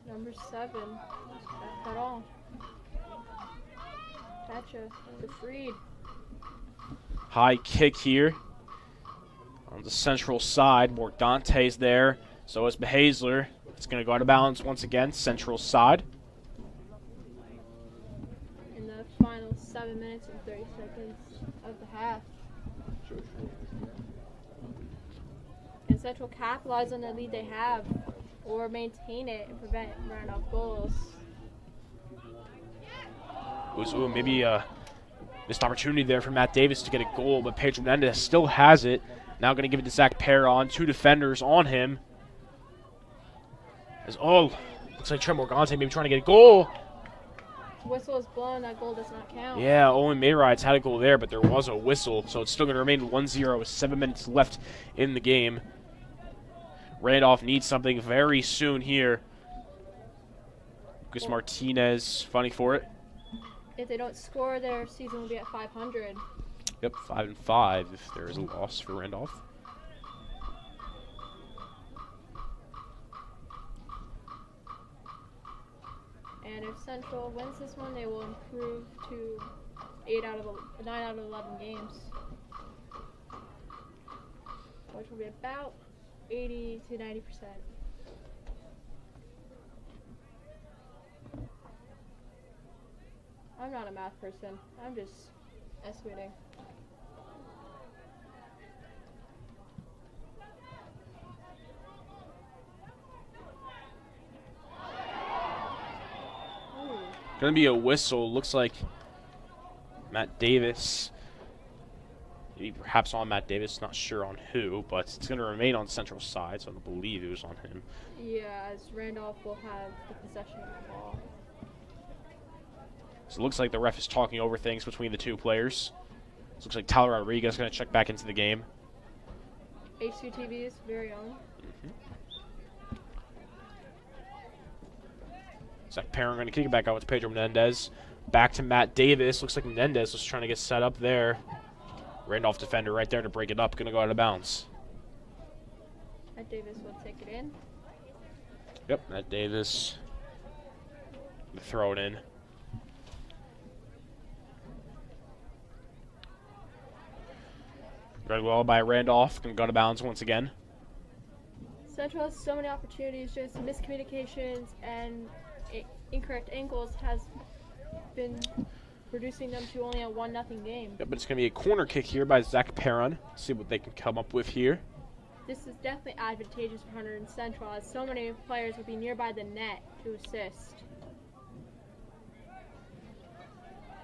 [SPEAKER 5] Number 7. That's at all. Gotcha. To Freed.
[SPEAKER 4] High kick here. On the Central side, Morgante's there. So is Behazler. It's going to go out of balance once again. Central side.
[SPEAKER 5] In the final 7 minutes and 30 seconds of the half. And Central capitalize on the lead they have, or maintain it and prevent Randolph goals.
[SPEAKER 4] Ooh, maybe a missed opportunity there for Matt Davis to get a goal, but Pedro Menendez still has it. Now going to give it to Zach Perron. 2 defenders on him. Looks like Trent Morgante maybe trying to get a goal.
[SPEAKER 5] Whistle is blown. That goal does not count.
[SPEAKER 4] Yeah, Owen Mayrides had a goal there, but there was a whistle, so it's still going to remain 1-0 with 7 minutes left in the game. Randolph needs something very soon here. Lucas Martinez fighting for it.
[SPEAKER 5] If they don't score, their season will be at 500.
[SPEAKER 4] Yep, 5-5 if there is a loss for Randolph.
[SPEAKER 5] And if Central wins this one, they will improve to 9 out of 11 games, which will be about 80 to 90%. I'm not a math person. I'm just estimating.
[SPEAKER 4] Going to be a whistle. Looks like Matt Davis. Maybe perhaps on Matt Davis. Not sure on who, but it's going to remain on Central side, so I don't believe it was on him.
[SPEAKER 5] Yeah, as Randolph will have the possession of the ball.
[SPEAKER 4] So it looks like the ref is talking over things between the two players. So it looks like Tyler Rodriguez is going to check back into the game.
[SPEAKER 5] HCTV's very own.
[SPEAKER 4] Zach Perrin going to kick it back out with Pedro Menendez. Back to Matt Davis. Looks like Menendez was trying to get set up there. Randolph defender right there to break it up. Going to go out of bounds.
[SPEAKER 5] Matt Davis will take it in.
[SPEAKER 4] Yep, Matt Davis. Throw it in. Very well by Randolph. Going to go out of bounds once again.
[SPEAKER 5] Central has so many opportunities, just miscommunications and incorrect angles has been reducing them to only a 1-0 game.
[SPEAKER 4] Yep, but it's going to be a corner kick here by Zach Perrin. See what they can come up with here.
[SPEAKER 5] This is definitely advantageous for Hunterdon Central, as so many players will be nearby the net to assist.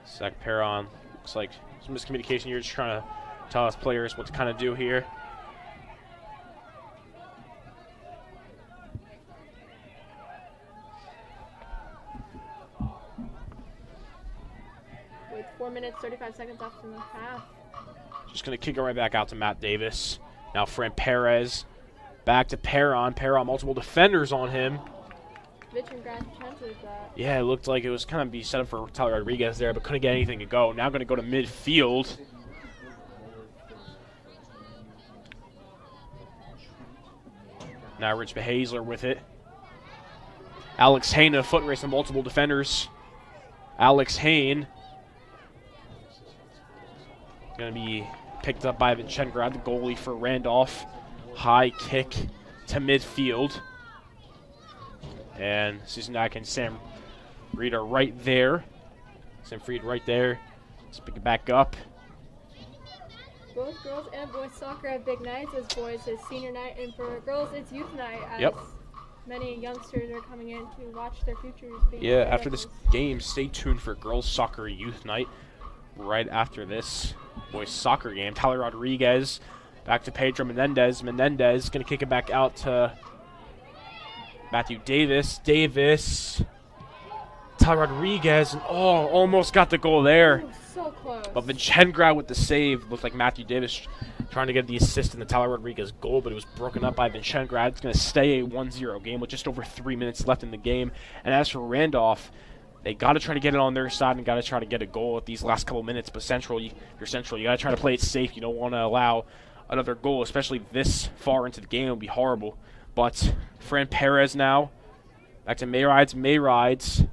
[SPEAKER 4] Zach Perrin, looks like some miscommunication here, just trying to tell us players what to kind of do here.
[SPEAKER 5] With 4 minutes, 35 seconds left in the half.
[SPEAKER 4] Just going to kick it right back out to Matt Davis. Now Fran Perez. Back to Perrin. Perrin, multiple defenders on him. Yeah, it looked like it was kind of be set up for Tyler Rodriguez there, but couldn't get anything to go. Now going to go to midfield. Now Rich Behazler with it. Alex Hain, a foot race on multiple defenders. Alex Hain going to be picked up by Vinchengrad, the goalie for Randolph. High kick to midfield. And Susan Dyke and Sam Reed are right there. Sam Fried right there. Let's pick it back up.
[SPEAKER 5] Both girls and boys soccer have big nights. As boys, it's senior night, and for girls, it's youth night. As many youngsters are coming in to watch their futures being
[SPEAKER 4] after this game, stay tuned for girls soccer youth night. Right after this boys soccer game, Tyler Rodriguez back to Pedro Menendez. Menendez going to kick it back out to Matthew Davis. Tyler Rodriguez, and almost got the goal there.
[SPEAKER 5] Ooh, so close.
[SPEAKER 4] But Vinchengrad with the save. Looked like Matthew Davis trying to get the assist in the Tyler Rodriguez goal, but it was broken up by Vinchengrad. It's going to stay a 1-0 game with just over 3 minutes left in the game. And as for Randolph, they got to try to get it on their side and got to try to get a goal at these last couple minutes. But Central, if you're Central, you got to try to play it safe. You don't want to allow another goal, especially this far into the game. It would be horrible. But Fran Perez now. Back to Mayrides.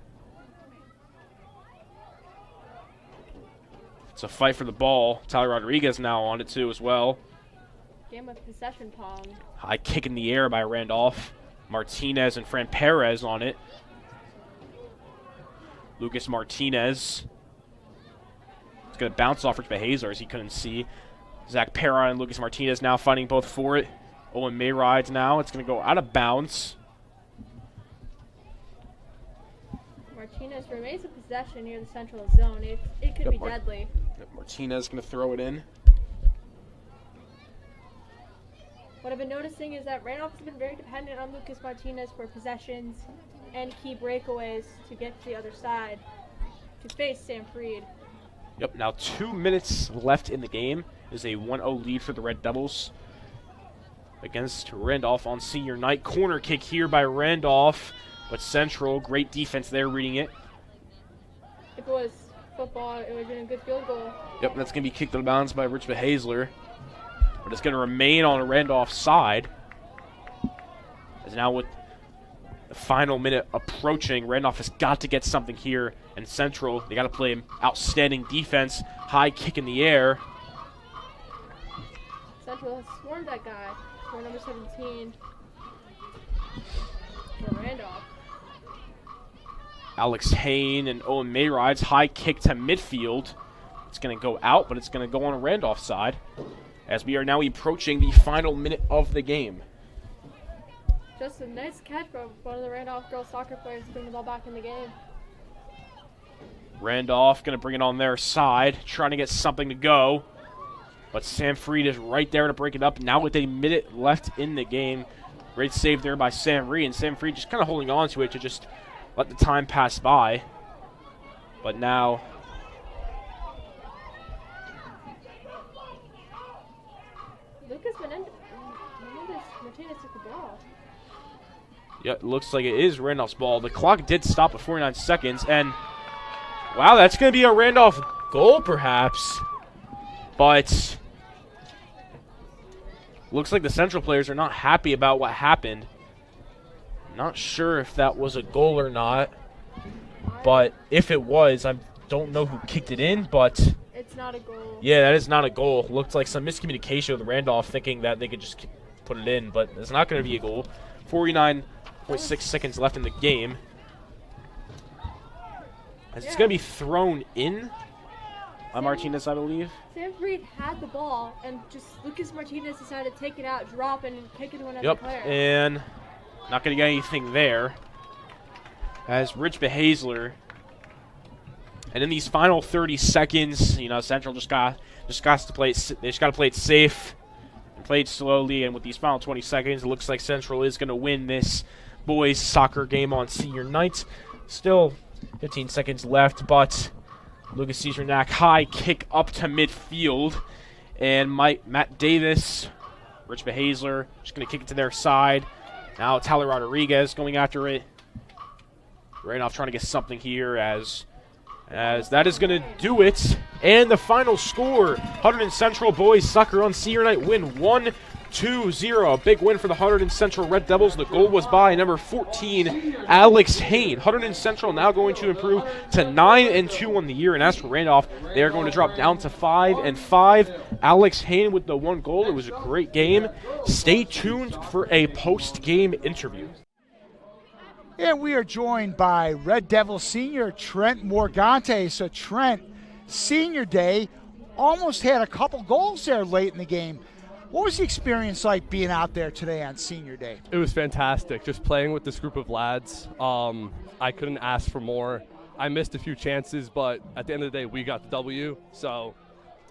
[SPEAKER 4] It's a fight for the ball. Tyler Rodriguez now on it too as well.
[SPEAKER 5] Game of possession pong.
[SPEAKER 4] High kick in the air by Randolph. Martinez and Fran Perez on it. Lucas Martinez. It's going to bounce off Rich Behazler as he couldn't see. Zach Perrin and Lucas Martinez now fighting both for it. Owen Mayrides now. It's going to go out of bounds.
[SPEAKER 5] Martinez remains in possession near the central zone. It could be deadly.
[SPEAKER 4] Martinez going to throw it in.
[SPEAKER 5] What I've been noticing is that Randolph has been very dependent on Lucas Martinez for possessions and key breakaways to get to the other side. to face Sam Freed.
[SPEAKER 4] Yep, now 2 minutes left in the game. Is a 1-0 lead for the Red Devils against Randolph on senior night. Corner kick here by Randolph, but Central, great defense there reading it.
[SPEAKER 5] If it was football, it would have been a good field goal.
[SPEAKER 4] Yep, that's going to be kicked out of bounds by Rich Behazler, but it's going to remain on Randolph's side. As now with the final minute approaching, Randolph has got to get something here, and Central, they got to play outstanding defense. High kick in the air.
[SPEAKER 5] Central has swarmed that guy for number 17 for Randolph.
[SPEAKER 4] Alex Hain and Owen Mayride's high kick to midfield. It's going to go out, but it's going to go on Randolph's side as we are now approaching the final minute of the game.
[SPEAKER 5] Just a nice catch by one of the Randolph girls soccer players to bring the ball back in the game.
[SPEAKER 4] Randolph going to bring it on their side, trying to get something to go. But Sam Freed is right there to break it up. Now with a minute left in the game. Great save there by Sam Freed. And Sam Freed just kind of holding on to it to just let the time pass by. But now
[SPEAKER 5] Lucas Martinez took the ball.
[SPEAKER 4] yeah, it looks like it is Randolph's ball. The clock did stop at 49 seconds. And wow, that's going to be a Randolph goal perhaps. But looks like the Central players are not happy about what happened. Not sure if that was a goal or not. But if it was, I don't know who kicked it in, but
[SPEAKER 5] It's not a goal.
[SPEAKER 4] yeah, that is not a goal. Looked like some miscommunication with Randolph thinking that they could just put it in, but it's not going to be a goal. 49.6 seconds left in the game. As it's going to be thrown in by Martinez, I believe.
[SPEAKER 5] Sam Freed had the ball, and just Lucas Martinez decided to take it out, drop it, and kick it to another
[SPEAKER 4] Yep,
[SPEAKER 5] player.
[SPEAKER 4] and not going to get anything there. As Rich Behazler. And in these final 30 seconds, you know, Central just got to play it. They just got to play it safe and play it slowly. And with these final 20 seconds, it looks like Central is going to win this boys soccer game on senior night. Still 15 seconds left, but Lucas Cesarnak high kick up to midfield, and Matt Davis, Rich Behazler just going to kick it to their side. Now Tyler Rodriguez going after it. Randolph trying to get something here as that is going to do it. And the final score, Hunterdon Central boys soccer on senior night win 1-2-0. A big win for the Hunterdon Central Red Devils. The goal was by number 14, Alex Hain. Hunterdon Central now going to improve to 9-2 on the year. And as for Randolph, they are going to drop down to 5-5. Alex Hain with the one goal. It was a great game. Stay tuned for a post-game interview.
[SPEAKER 6] And we are joined by Red Devil senior Trent Morgante. So Trent, senior day, almost had a couple goals there late in the game. What was the experience like being out there today on senior day?
[SPEAKER 8] It was fantastic, just playing with this group of lads. I couldn't ask for more. I missed a few chances, but at the end of the day, we got the W, so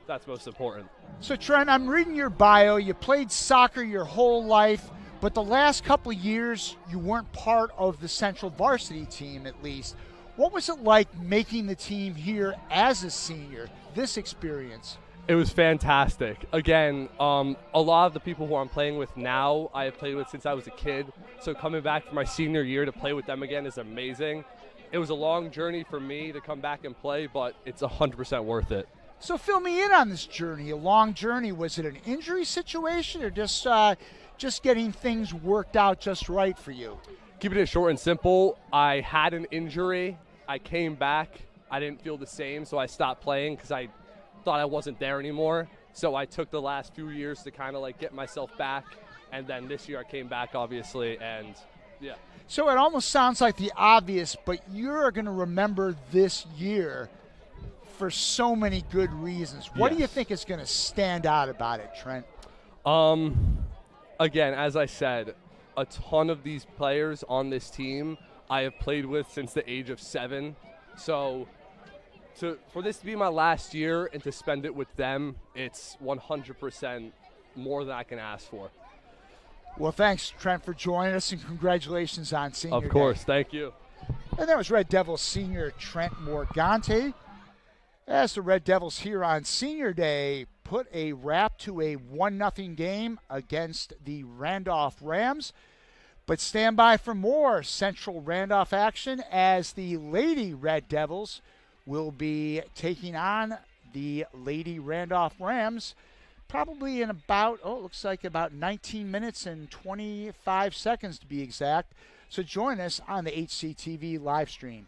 [SPEAKER 8] that's most important.
[SPEAKER 6] So Trent, I'm reading your bio. You played soccer your whole life, but the last couple of years, you weren't part of the Central varsity team, at least. What was it like making the team here as a senior, this experience?
[SPEAKER 8] It was fantastic. Again, a lot of the people who I'm playing with now, I have played with since I was a kid. So coming back for my senior year to play with them again is amazing. It was a long journey for me to come back and play, but it's 100% worth it.
[SPEAKER 6] So fill me in on this journey, a long journey. Was it an injury situation or just getting things worked out just right for you?
[SPEAKER 8] Keeping it short and simple, I had an injury. I came back. I didn't feel the same, so I stopped playing because I thought I wasn't there anymore. So I took the last few years to kind of like get myself back, and then this year I came back, obviously, and yeah.
[SPEAKER 6] So it almost sounds like the obvious, but you're going to remember this year for so many good reasons. What do you think is going to stand out about it, Trent?
[SPEAKER 8] Again, as I said, a ton of these players on this team I have played with since the age of 7. So for this to be my last year and to spend it with them, it's 100% more than I can ask for.
[SPEAKER 6] Well, thanks, Trent, for joining us, and congratulations on senior
[SPEAKER 8] Of course,
[SPEAKER 6] day.
[SPEAKER 8] thank you.
[SPEAKER 6] And that was Red Devils senior Trent Morgante. As the Red Devils here on Senior Day put a wrap to a 1-0 game against the Randolph Rams. But stand by for more Central Randolph action as the Lady Red Devils will be taking on the Lady Randolph Rams probably in about, looks like about 19 minutes and 25 seconds to be exact. So join us on the HCTV live stream.